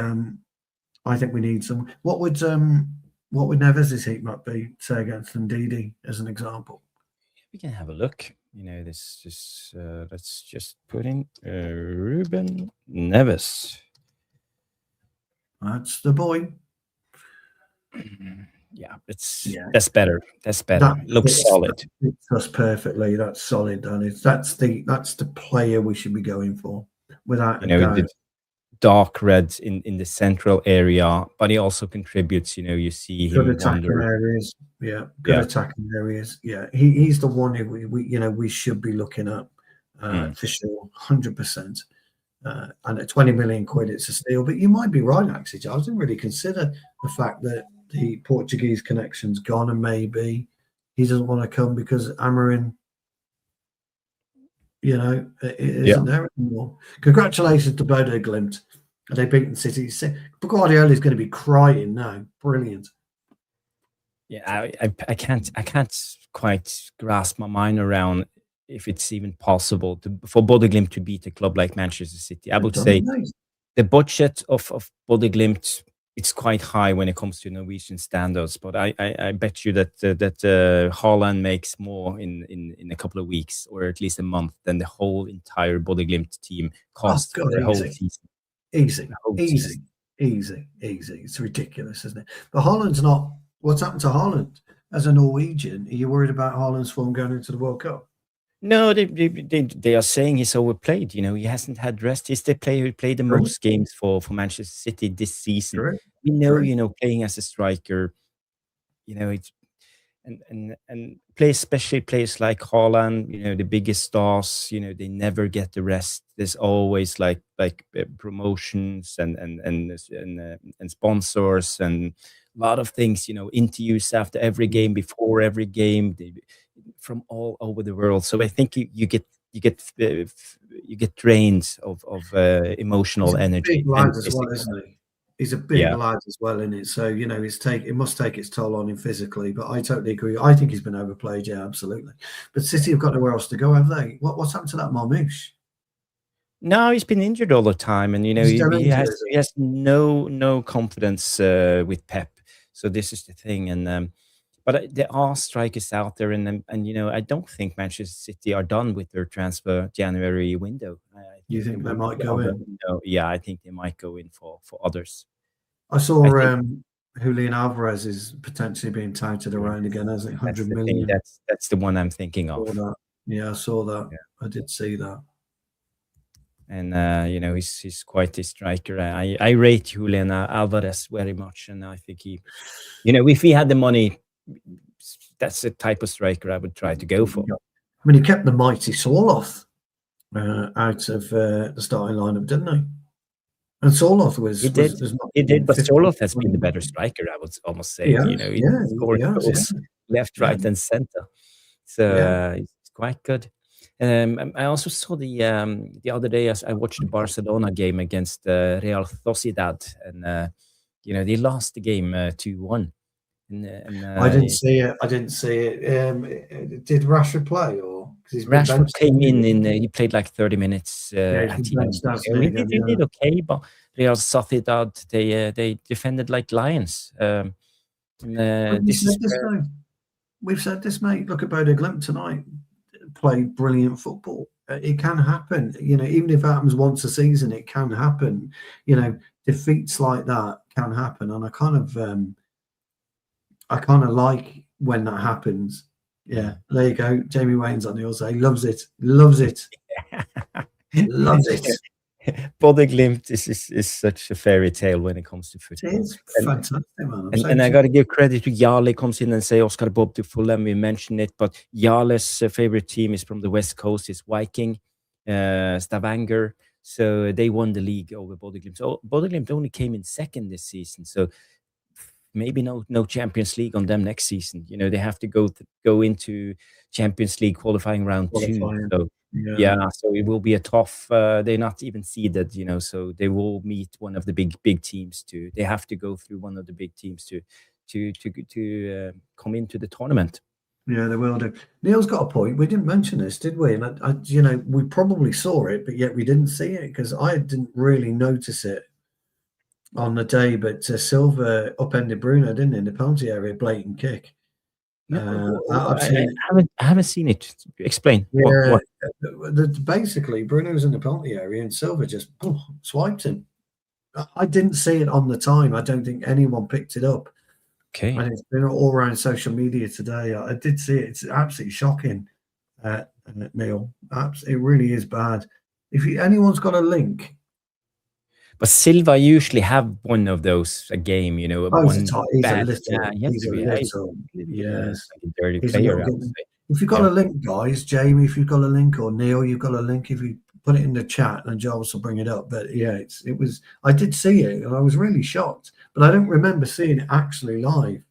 I think we need some. What would Neves' heat map be? Say against Ndidi as an example. We can have a look. This just let's just put in Ruben Neves. That's the boy. That's better. Looks solid. That's perfectly. That's solid, and that's the player we should be going for. Without the dark red in the central area, but he also contributes. You see him good attacking areas. Yeah, good attacking areas. Yeah, he's the one who we should be looking at for sure, 100%. And at 20 million quid, it's a steal. But you might be right, actually. I didn't really consider the fact that the Portuguese connection's gone, and maybe he doesn't want to come because Amarin, isn't there anymore. Congratulations to Bodø Glimt. They beaten City. Guardiola's going to be crying now. Brilliant. Yeah, I can't quite grasp my mind around if it's even possible for Bodø Glimt to beat a club like Manchester City. I would say the budget of Bodø Glimt, it's quite high when it comes to Norwegian standards, but I bet you that Haaland makes more in a couple of weeks or at least a month than the whole entire Bodø Glimt team costs for the whole season. Easy. It's ridiculous, isn't it? But Haaland's not. What's happened to Haaland as a Norwegian? Are you worried about Haaland's form going into the World Cup? No, they are saying he's overplayed. He hasn't had rest. He's the player who played the most games for Manchester City this season. Correct. We know, playing as a striker, it's and play, especially players like Haaland, the biggest stars, they never get the rest. There's always like promotions and sponsors and a lot of things, interviews after every game, before every game, from all over the world. So I think you get drained of emotional energy. Big lad as well, isn't he? He's a big lad as well, isn't it? So it must take its toll on him physically. But I totally agree. I think he's been overplayed. Yeah, absolutely. But City have got nowhere else to go, have they? What's happened to that Marmouche? No, he's been injured all the time, and he has no confidence with Pep. So this is the thing, and but there are strikers out there, and I don't think Manchester City are done with their transfer January window. You think they might go in? Yeah, I think they might go in for others. I saw Julian Alvarez is potentially being touted around again, as 100 million. That's the one I'm thinking of. Yeah, I saw that. Yeah. I did see that. And he's quite a striker. I rate Julian Alvarez very much, and I think he, if he had the money, that's the type of striker I would try to go for. I mean, he kept the mighty Soloth out of the starting lineup, didn't he? And Soloth He was did. was not He did, but 50. Soloth has been the better striker, I would almost say. Yeah, You know, he yeah, scored yeah, goals left, yeah, right, and center. So yeah. it's quite good. I also saw the other day as I watched the Barcelona game against Real Sociedad, and you know they lost the game 2-1. And I didn't see it. I didn't see it. Did Rashford play or because he's been Rashford benched? came in he played like 30 minutes Yeah, he's at been the end. benched, hasn't He he? did, Again, he yeah. did okay, but Real Sociedad they defended like lions. But we This said is this, where mate. We've said this, mate. Look at Bodø Glimt tonight. Play brilliant football. It can happen. You know, even if it happens once a season, it can happen. You know, defeats like that can happen, and I kind of like when that happens. Yeah, there you go. Jamie Wayne's on the other side. Loves it. Loves it. Loves it. Bodø Glimt is such a fairy tale when it comes to It football. is fantastic, man. I'm so And I got to give credit to Jale comes in and say Oscar Bob to Fulham. We mentioned it, but Jale's favorite team is from the West Coast. It's Viking, Stavanger. So they won the league over Bodø Glimt. So Bodø Glimt only came in second this season. So maybe no Champions League on them next season. You know, they have to go into Champions League qualifying round 2. qualifying. So yeah, so it will be a tough. They're not even seeded, you know, so they will meet one of the big teams. They have to go through one of the big teams to come into the tournament. Yeah, they will do. Neil's got a point. We didn't mention this, did we? And you know, we probably saw it, but yet we didn't see it because I didn't really notice it on the day. But Silva upended Bruno, didn't he, in the penalty area, blatant kick. No, I've I seen it. haven't seen it. Explain. Yeah, What? basically Bruno was in the penalty area and Silva just swiped him. I didn't see it on the time. I don't think anyone picked it up. Okay. And it's been all around social media today. I did see it. It's absolutely shocking, Neil. It really is bad. If anyone's got a link, But Silva usually have one of those a game, you know, he's one a bad. little. Yeah, he has He's to a be little. Yes, like a dirty he's a player. little I would bit. say. If you've got Yeah. a link, guys, Jamie, if you've got a link, or Neil, you've got a link. If you put it in the chat, and Jarvis will bring it up. But yeah, it was. I did see it, and I was really shocked. But I don't remember seeing it actually live.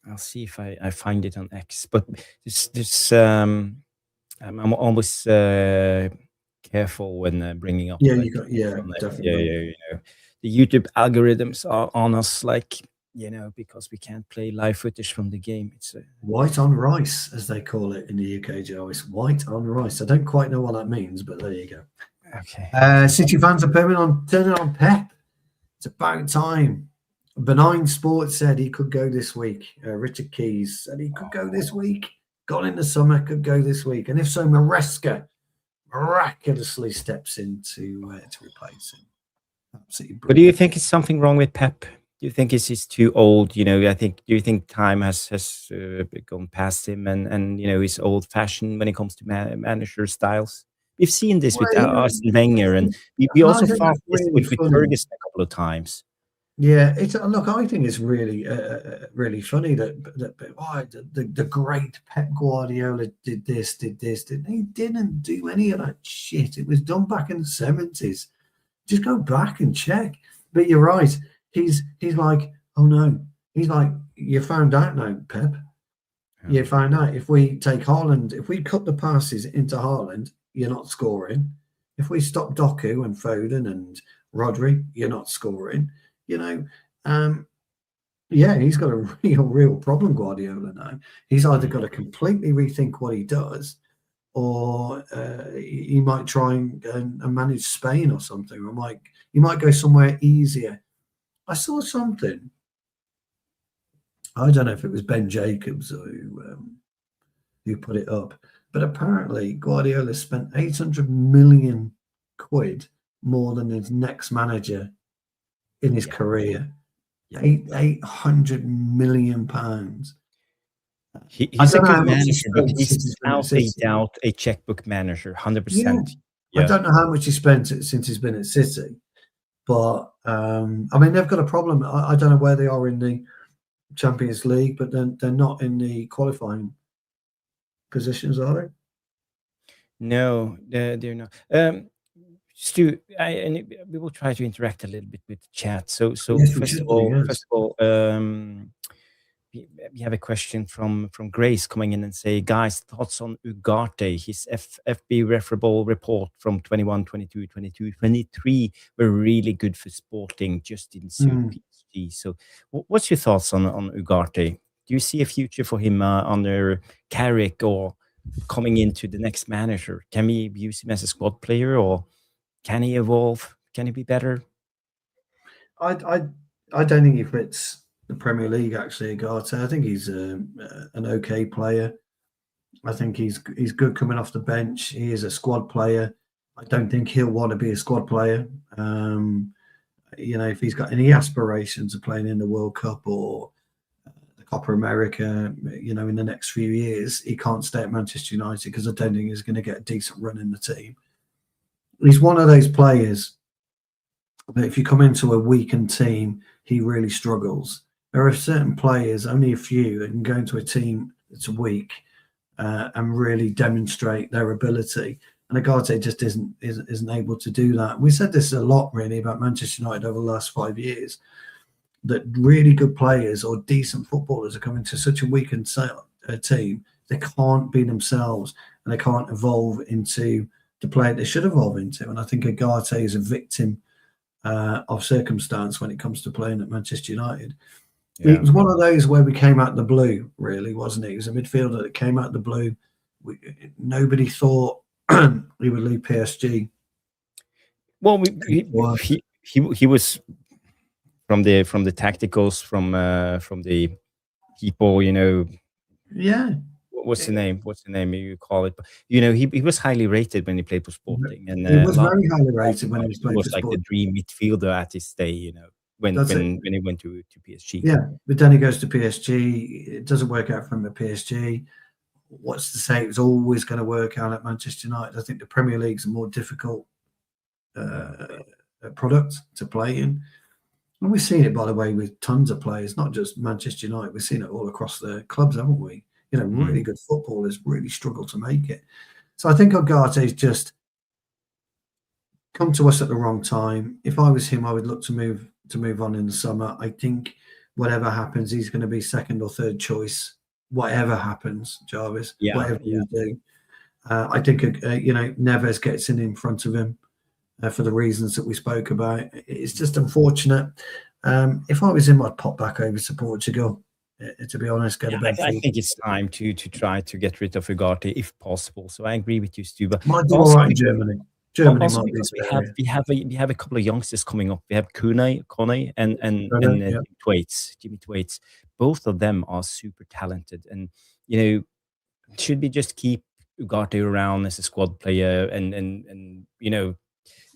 I'll see if I find it on X. But I'm always careful when bringing up. Yeah, like, you got. Yeah, definitely. yeah, you know, the YouTube algorithms are on us, like, you know, because we can't play live footage from the game. It's White on rice, as they call it in the UK, Joe. It's white on rice. I don't quite know what that means, but there you go. okay. City fans are turning on Pep. It's about time. Benign Sports said he could go this week. Richard Keys said he could go this week. Gone in the summer, could go this week. And if so, Maresca miraculously steps in to replace him. Absolutely brilliant. But do you think it's something wrong with Pep? Do you think he's too old? You know, do you think time has gone past him and you know, he's old fashioned when it comes to manager styles? We've seen this with Arsene Wenger, and we also fought this with Ferguson a couple of times. Yeah, look. I think it's really, really funny that the great Pep Guardiola did this. He didn't do any of that shit. It was done back in the 70s. Just go back and check. But you're right. He's like, oh no. He's like, you found out now, Pep. You found out if we take Haaland, if we cut the passes into Haaland, you're not scoring. If we stop Doku and Foden and Rodri, you're not scoring. You know, yeah, he's got a real problem, Guardiola, now. He's either got to completely rethink what he does, or he might try and manage Spain or something, or he might go somewhere easier. I saw something. I don't know if it was Ben Jacobs who put it up, but apparently Guardiola spent 800 million quid more than his next manager in his career. 800 million pounds. He's a good manager, but he's without a doubt a checkbook manager, 100%. Yeah. I don't know how much he spent since he's been at City, but I mean, they've got a problem. I don't know where they are in the Champions League, but they're not in the qualifying positions, are they? No, they're not. Stu, and we will try to interact a little bit with the chat. So Yes, we first should of do, all, yes. we have a question from Grace coming in and say, guys, thoughts on Ugarte? His FB referable report from 21, 22, 22, 23 were really good for Sporting, just didn't suit PSG. So what's your thoughts on Ugarte? Do you see a future for him under Carrick or coming into the next manager? Can we use him as a squad player, or can he evolve? Can he be better? I don't think he fits the Premier League, actually, Ugarte. I think he's an okay player. I think he's good coming off the bench. He is a squad player. I don't think he'll want to be a squad player. If he's got any aspirations of playing in the World Cup or the Copa America, in the next few years, he can't stay at Manchester United, because I don't think he's going to get a decent run in the team. He's one of those players that if you come into a weakened team, he really struggles. There are certain players, only a few, that can go into a team that's weak and really demonstrate their ability. And Ugarte just isn't able to do that. We said this a lot, really, about Manchester United over the last 5 years, that really good players or decent footballers are coming to such a weakened team, they can't be themselves and they can't evolve into the player they should evolve into. And I think Ugarte is a victim of circumstance when it comes to playing at Manchester United. Yeah. It was one of those where we came out the blue, really, wasn't it? He was a midfielder that came out the blue. Nobody thought he would leave PSG. Well, he was from the tacticals, from the people, Yeah. What's the name? What's the name you call it? He was highly rated when he played for Sporting, and he was very highly rated when he was playing for Sporting. He was like the dream midfielder at his day, when he went to PSG. Yeah, but then he goes to PSG. It doesn't work out for him at PSG. What's to say it's always going to work out at Manchester United? I think the Premier League's a more difficult product to play in. And we've seen it, by the way, with tons of players, not just Manchester United. We've seen it all across the clubs, haven't we? Really good footballers really struggle to make it. So I think Ugarte's just come to us at the wrong time. If I was him, I would look to move on in the summer. I think whatever happens, he's going to be second or third choice. Whatever happens, Jarvis. Whatever you do. I think Neves gets in front of him for the reasons that we spoke about. It's just unfortunate. If I was him, I'd pop back over to Portugal. To be honest, I think it's time to try to get rid of Ugarte if possible. So I agree with you, Stu. But might do all right in Germany. Germany also might be we have a couple of youngsters coming up. We have Kone and Jimmy Thwaites. Both of them are super talented, and should we just keep Ugarte around as a squad player and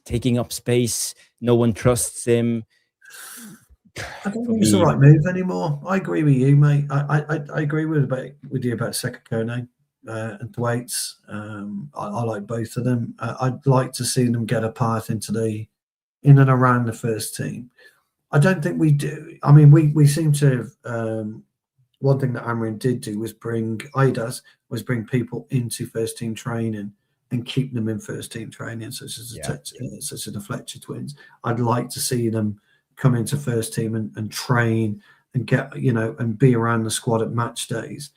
taking up space? No one trusts him. I don't think it's the right move anymore. I agree with you, mate. I agree with you about Kone and Thwaites. I like both of them. I'd like to see them get a path in and around the first team. I don't think we do. I mean, we seem to have. One thing that Amorim did do was bring people into first team training and keep them in first team training, such as the Fletcher twins. I'd like to see them come into first team and train and get and be around the squad at match days.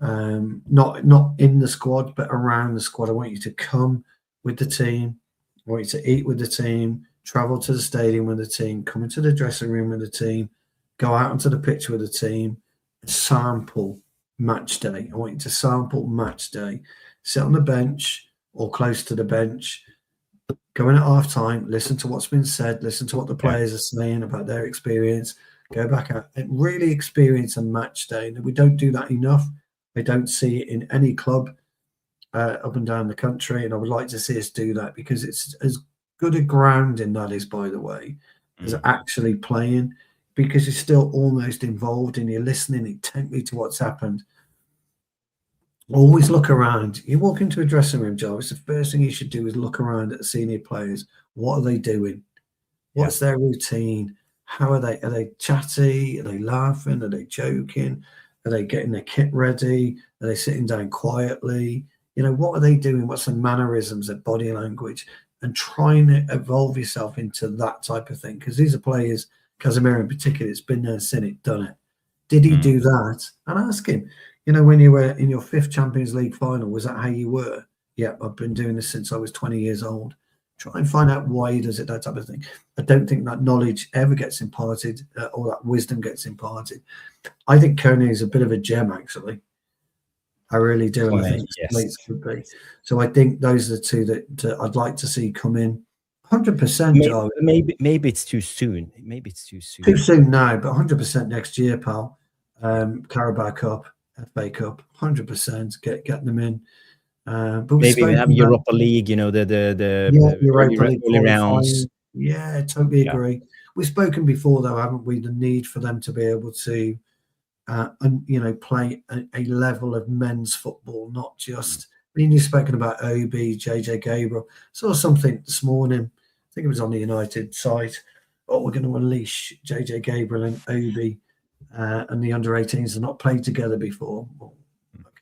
Not in the squad, but around the squad. I want you to come with the team. I want you to eat with the team, travel to the stadium with the team, come into the dressing room with the team, go out onto the pitch with the team, sample match day. I want you to sample match day. Sit on the bench or close to the bench. Go in at half time, listen to what's been said, listen to what the players are saying about their experience, go back out and really experience a match day. We don't do that enough. I don't see it in any club up and down the country, and I would like to see us do that, because it's as good a grounding that is, by the way, as actually playing, because you're still almost involved and you're listening intently to what's happened. Always look around. You walk into a dressing room, Jarvis, the first thing you should do is look around at the senior players. What are they doing? What's their routine? How are they? Are they chatty? Are they laughing? Are they joking? Are they getting their kit ready? Are they sitting down quietly? What are they doing? What's the mannerisms, their body language? and trying to evolve yourself into that type of thing. Because these are players, Casemiro in particular, it's been there, seen it, done it. Did he do that? And ask him, when you were in your 5th Champions League final, was that how you were? Yeah, I've been doing this since I was 20 years old. Try and find out why he does it, that type of thing. I don't think that knowledge ever gets imparted or that wisdom gets imparted. I think Kone is a bit of a gem, actually. I really do. And I think Slates could be. So I think those are the two that I'd like to see come in. 100%, Joe. Maybe it's too soon. Maybe it's too soon. Too soon now, but 100% next year, pal. Carabao Cup, FA Cup, 100%. Get them in. But maybe we have Europa League, the Europa League early rounds. Yeah, totally agree. We've spoken before, though, haven't we? The need for them to be able to, play a level of men's football, not just. I mean, you've spoken about Obi, JJ Gabriel. Saw something this morning. I think it was on the United site. Oh, we're going to unleash JJ Gabriel and Obi and the under-18s have not played together before. Well,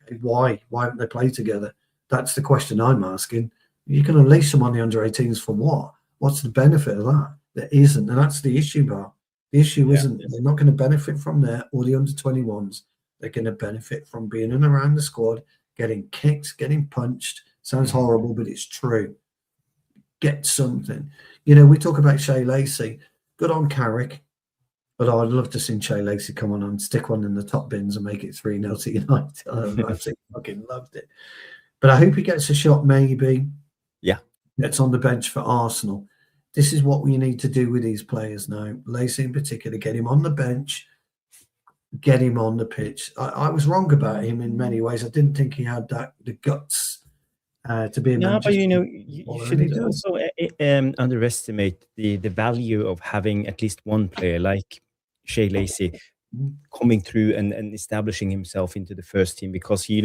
okay, why? Why haven't they played together? That's the question I'm asking. You can unleash them on the under-18s for what? What's the benefit of that? There isn't, and that's the issue, Bar. The issue isn't they're not going to benefit from there or the under-21s. They're going to benefit from being in and around the squad, getting kicked, getting punched. Sounds horrible, but it's true. Get something. We talk about Shea Lacey. Good on Carrick. But I'd love to see Shea Lacey come on and stick one in the top bins and make it 3-0 to United. I fucking loved it. But I hope he gets a shot, maybe. Yeah. Gets on the bench for Arsenal. This is what we need to do with these players now. Lacey in particular, get him on the bench, get him on the pitch. I was wrong about him in many ways. I didn't think he had the guts to be a But you shouldn't also underestimate the value of having at least one player like Shea Lacey coming through and establishing himself into the first team, because he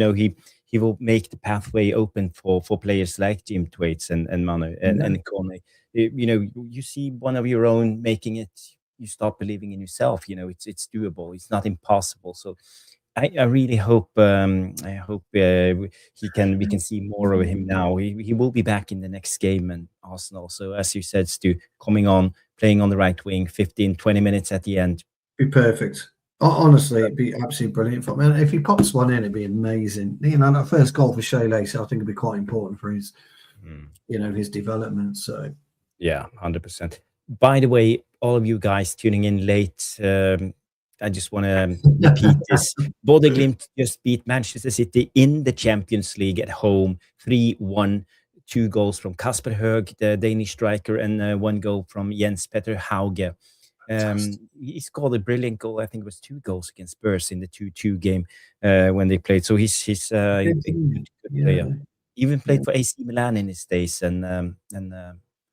will make the pathway open for players like Jim Thwaites and Mainoo and Kone. You see one of your own making it, you start believing in yourself. It's doable. It's not impossible. So I really hope we can see more of him now. He will be back in the next game and Arsenal. So as you said, Stu, coming on, playing on the right wing, 15, 20 minutes at the end. Be perfect. Honestly, it'd be absolutely brilliant for me. If he pops one in, it'd be amazing. That first goal for Shea Lacey, I think it'd be quite important for his, his development. So, yeah, 100%. By the way, all of you guys tuning in late, I just want to repeat this. Bodø Glimt just beat Manchester City in the Champions League at home, 3-1. 2 goals from Kasper Høeg, the Danish striker, and 1 goal from Jens Petter Hauge. He scored a brilliant goal. I think it was 2 goals against Spurs in the 2-2 game when they played. So he's a good player. Even played for AC Milan in his days, and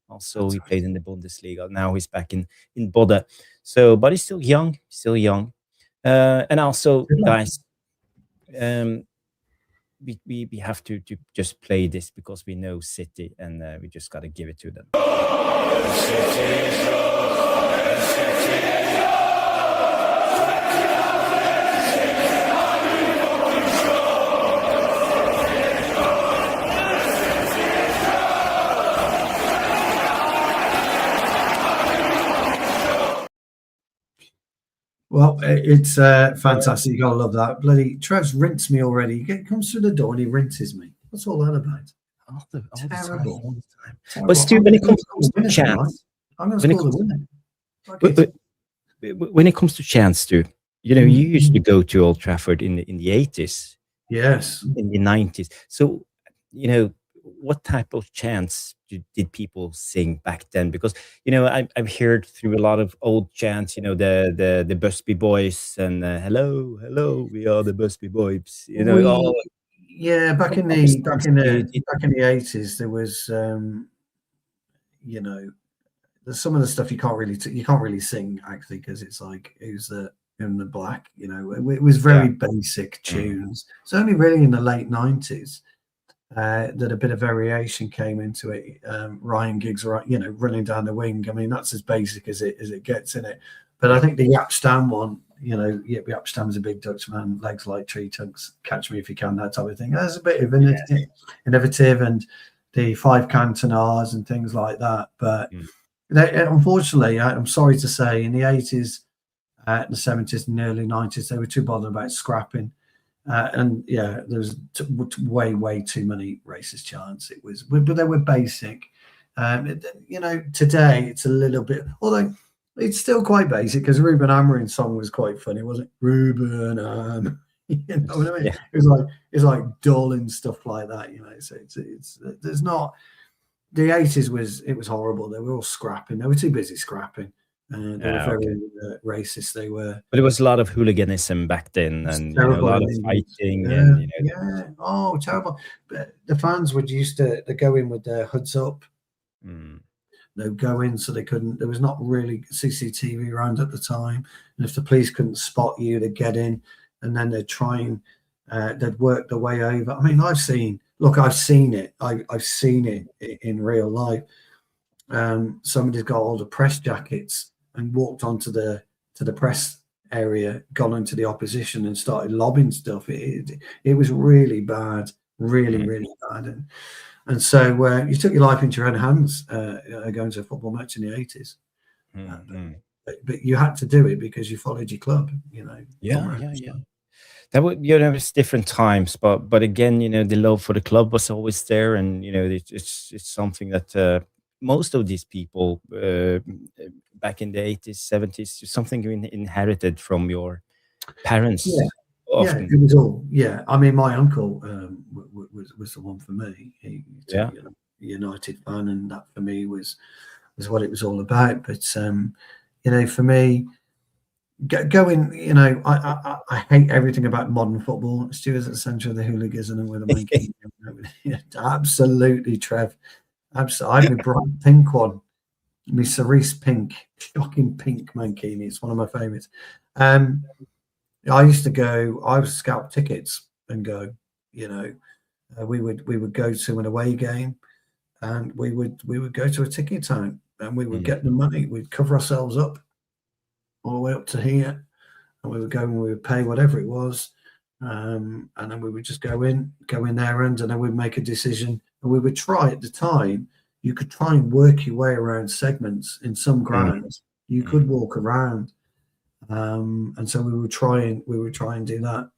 also he played in the Bundesliga. Now he's back in Bodø. So, but he's still young. And also, guys, we have to just play this because we know City, and we just got to give it to them. Well, it's fantastic. You gotta love that. Bloody Trev's rinsed me already. He comes through the door and he rinses me. What's all that about? All the Terrible. time. But Stu, when it comes to chance, I'm going to score the winner. When it comes to chance, Stu, you used to go to Old Trafford in the 80s. Yes. In the 90s. So, what type of chants did people sing back then? Because I've heard through a lot of old chants, the Busby Boys and hello, we are the Busby Boys. Yeah, back in the 80s, there was there's some of the stuff you can't really sing actually, because it's like who's in the black. It was very basic tunes. It's only really in the late 90s. That a bit of variation came into it. Ryan Giggs, running down the wing. I mean, that's as basic as it gets in it. But I think the Yap Stam one, Yap Stam's a big Dutchman, legs like tree trunks, catch me if you can, that type of thing. There's a bit of innovative, and the five cantonars and things like that. But Mm. unfortunately, I'm sorry to say, in the 80s, the 70s, and the early 90s, they were too bothered about scrapping. And yeah, there was way too many racist chants. It was, but they were basic. Today it's a little bit, although it's still quite basic, because Ruben Amorim's song was quite funny, wasn't it? Ruben, you know what I mean? Yeah. It's like dull and stuff like that. So it's there's not. The 80s was horrible. They were all scrapping. They were too busy scrapping. They were very racist. They were. But there was a lot of hooliganism back then, and a lot of fighting. Oh, terrible! But the fans would used to go in with their hoods up. They'd go in so they couldn't. There was not really CCTV around at the time, and if the police couldn't spot you, they'd get in, and then they'd try and they'd work their way over. I mean, I've seen it. I've seen it in real life. Somebody's got all the press jackets and walked onto the press area, gone into the opposition and started lobbing stuff. It was really bad, really bad. And so you took your life into your own hands going to a football match in the 80s. But you had to do it because you followed your club, Yeah. That would, it's different times, but again, the love for the club was always there, and it's something that most of these people back in the 80s, 70s, something you inherited from your parents. Yeah, it was all. Yeah, I mean, my uncle was the one for me. He a United fan, and that for me was what it was all about. But for me, going, I hate everything about modern football. Stuart's at the centre of the hooliganism and with the main absolutely, Trev. Absolutely, I have a bright pink one, my cerise pink, shocking pink mankini. It's one of my favourites. I used to go. I would scalp tickets and go. We would go to an away game, and we would go to a ticket time, and we would get the money. We'd cover ourselves up all the way up to here, and we would go and we would pay whatever it was, and then we would just go in there, and then we'd make a decision, and we would try at the time. You could try and work your way around segments in some grounds. You could walk around. And so we would try and do that.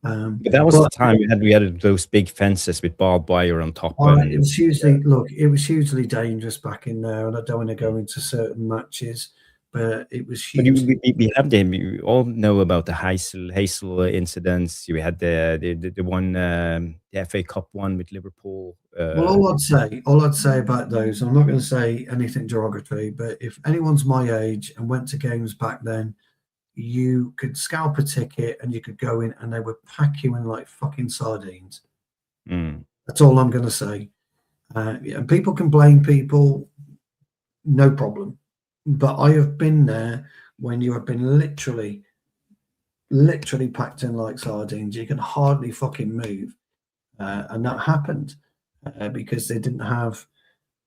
But that was the time we had those big fences with barbed wire on top. It was hugely dangerous back in there, and I don't want to go into certain matches, but it was huge. We have them. You all know about the Hazel incidents. We had the one, the FA Cup one with Liverpool. Well, all I'd say about those, I'm not going to say anything derogatory, but if anyone's my age and went to games back then, you could scalp a ticket and you could go in and they would pack you in like fucking sardines. That's all I'm going to say. And people can blame people, no problem. But I have been there when you have been literally packed in like sardines. You can hardly fucking move. And that happened because they didn't have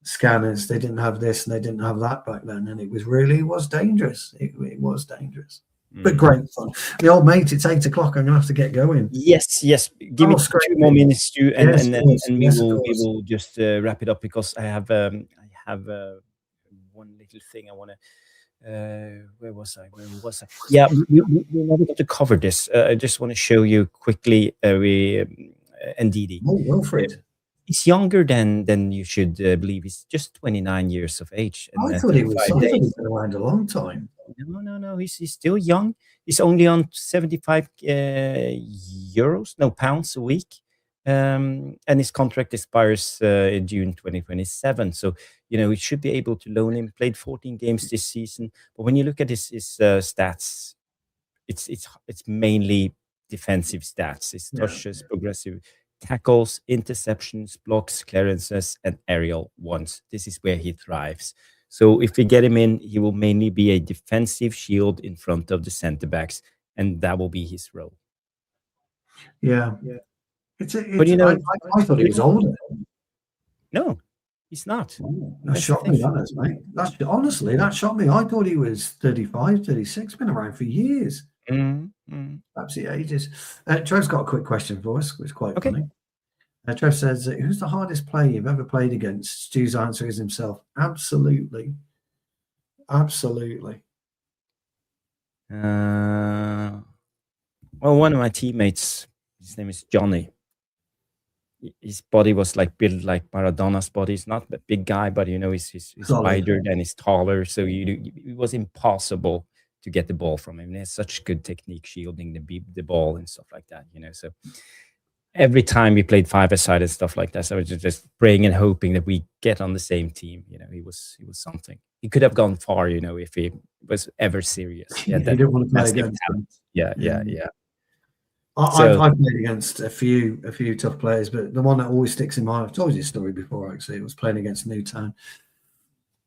scanners, they didn't have this, and they didn't have that back then. And it was dangerous. It was dangerous. But great fun. The old mate, it's 8 o'clock. I'm gonna have to get going. Yes. Give me 2 more minutes, Stu, and we will just wrap it up, because I have one little thing I want to. Where was I? Yeah, we're not able to cover this. I just want to show you quickly. Ndidi. Oh, Wilfred. He's younger than you should believe. He's just 29 years of age. And, I thought he was. He's been around a long time. No. He's still young. He's only on 75 pounds a week, and his contract expires in June 2027. So he should be able to loan him. Played 14 games this season, but when you look at his stats, it's mainly defensive stats. It's touches, progressive tackles, interceptions, blocks, clearances, and aerial ones. This is where he thrives. So if we get him in, he will mainly be a defensive shield in front of the centre backs, and that will be his role. Yeah. But I thought he was older. No, he's not. That shocked me, mate. Honestly, that shocked me. I thought he was 35, 36, been around for years. Absolutely ages. Trev's got a quick question for us. It's quite funny. Trev says, who's the hardest player you've ever played against? Stu's answer is himself. Absolutely. Absolutely. Well, one of my teammates, his name is Johnny. His body was like built like Maradona's body. He's not a big guy, but he's wider and he's taller. So it was impossible to get the ball from him. He has such good technique shielding the ball and stuff like that. So every time we played 5-a-side and stuff like that, so I was just praying and hoping that we get on the same team. He was something. He could have gone far, if he was ever serious. Yeah, he didn't want to play against him. Yeah. I've played against a few tough players, but the one that always sticks in my mind, I've told you a story before, actually. It was playing against Newtown.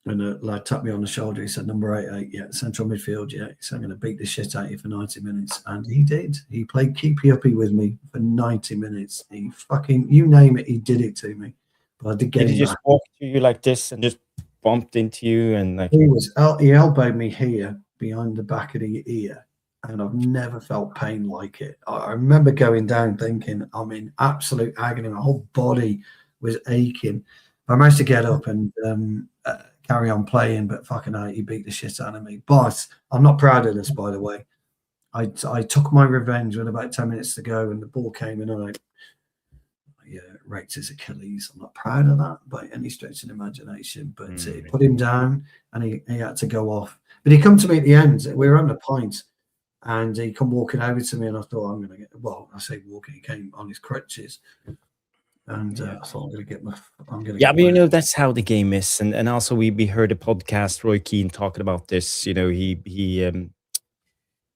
And a lad tapped me on the shoulder. He said, number 88, yeah, central midfield, yeah. He said, I'm going to beat the shit out of you for 90 minutes. And he did. He played keepy-uppy with me for 90 minutes. He fucking, you name it, he did it to me. But I did get him. Did he just walk to you like this and just bumped into you? And like he elbowed me here behind the back of the ear. And I've never felt pain like it. I remember going down thinking I'm in absolute agony. My whole body was aching. I managed to get up and carry on playing, but fucking hell, he beat the shit out of me. But I'm not proud of this, by the way. I took my revenge with about 10 minutes to go, and the ball came in, and I raked his Achilles. I'm not proud of that by any stretch of the imagination, but it put him down, and he had to go off. But he come to me at the end. We were having a pint, and he come walking over to me, and I thought, I'm going to get, well, I say walking, he came on his crutches. And I thought, I'm going to get my... but that's how the game is. And also we heard a podcast, Roy Keane talking about this. He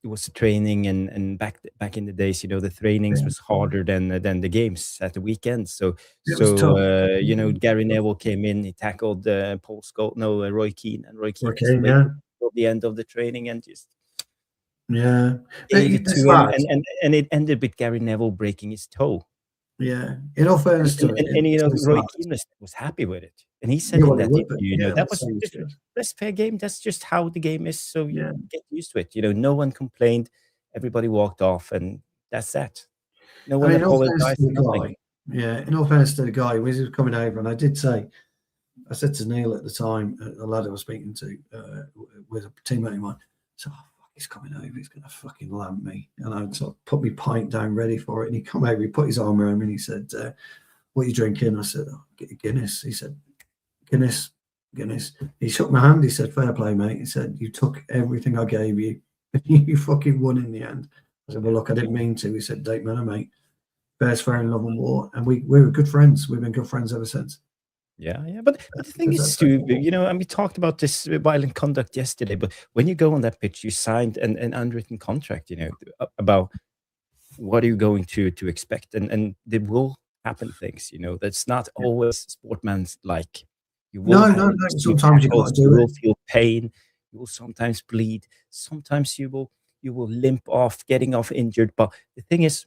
was training, and back in the days, the trainings was harder than the games at the weekend. So Gary Neville came in, he tackled Roy Keane, and Roy Keane till the end of the training and just gave it to him, and it ended with Gary Neville breaking his toe. Yeah, in all fairness to Roy Keane was happy with it, and he said in that interview, that was just that's fair game. That's just how the game is. So you get used to it. No one complained, everybody walked off, and that's that. No one apologized. In all fairness to the guy, when he was coming over, and I said to Neil at the time, a lad I was speaking to, with a teammate of mine, so. He's coming over, he's going to fucking lamp me. And I sort of put my pint down ready for it. And he come over, he put his arm around me and he said, what are you drinking? I said, Guinness. He said, Guinness. He shook my hand. He said, fair play, mate. He said, you took everything I gave you. You fucking won in the end. I said, well, look, I didn't mean to. He said, don't matter, mate. Fair's fair in love and war. And we were good friends. We've been good friends ever since. Yeah. But the thing is, Stu, and we talked about this violent conduct yesterday, but when you go on that pitch, you signed an unwritten contract, about what are you going to expect. And there will happen things, that's not always sportsmanlike. You will sometimes you got to do it. You will feel pain. You will sometimes bleed. Sometimes you will limp off, getting off injured. But the thing is,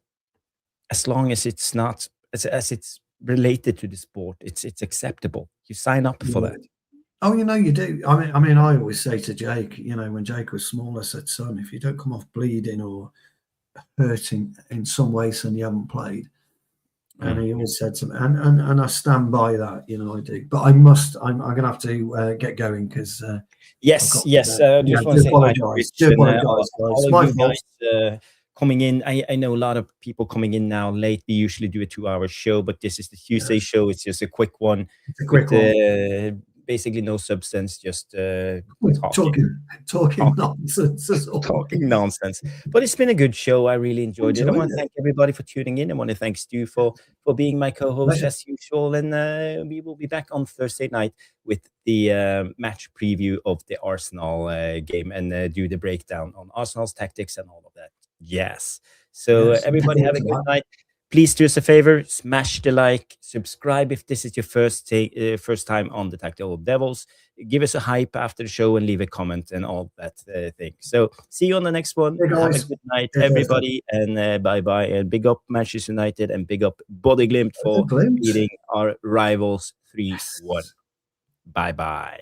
as long as it's not, as it's related to the sport, it's acceptable. You sign up for that. Oh, you do. I mean, I always say to Jake, when Jake was small, I said, son, if you don't come off bleeding or hurting in some way, son, you haven't played. And he always said to me, and I stand by that, I do. But I'm going to have to get going because yes. Just want to say all of you guys coming in. I know a lot of people coming in now late. We usually do a 2-hour show, but this is the Tuesday show. It's just a quick one. It's a quick one. Basically no substance, just talking nonsense. Talking nonsense. But it's been a good show. I really enjoyed it. I want to thank everybody for tuning in. I want to thank Stu for being my co-host as usual. And we will be back on Thursday night with the match preview of the Arsenal game and do the breakdown on Arsenal's tactics and all of that. Yes. So everybody have a good night. Please do us a favor, smash the like, subscribe if this is your first time on the Tactical Devils. Give us a hype after the show and leave a comment and all that thing. So see you on the next one. Have a good night, everybody, and bye-bye. And big up Manchester United and big up Bodø Glimt for beating our rivals 3-1. Bye-bye.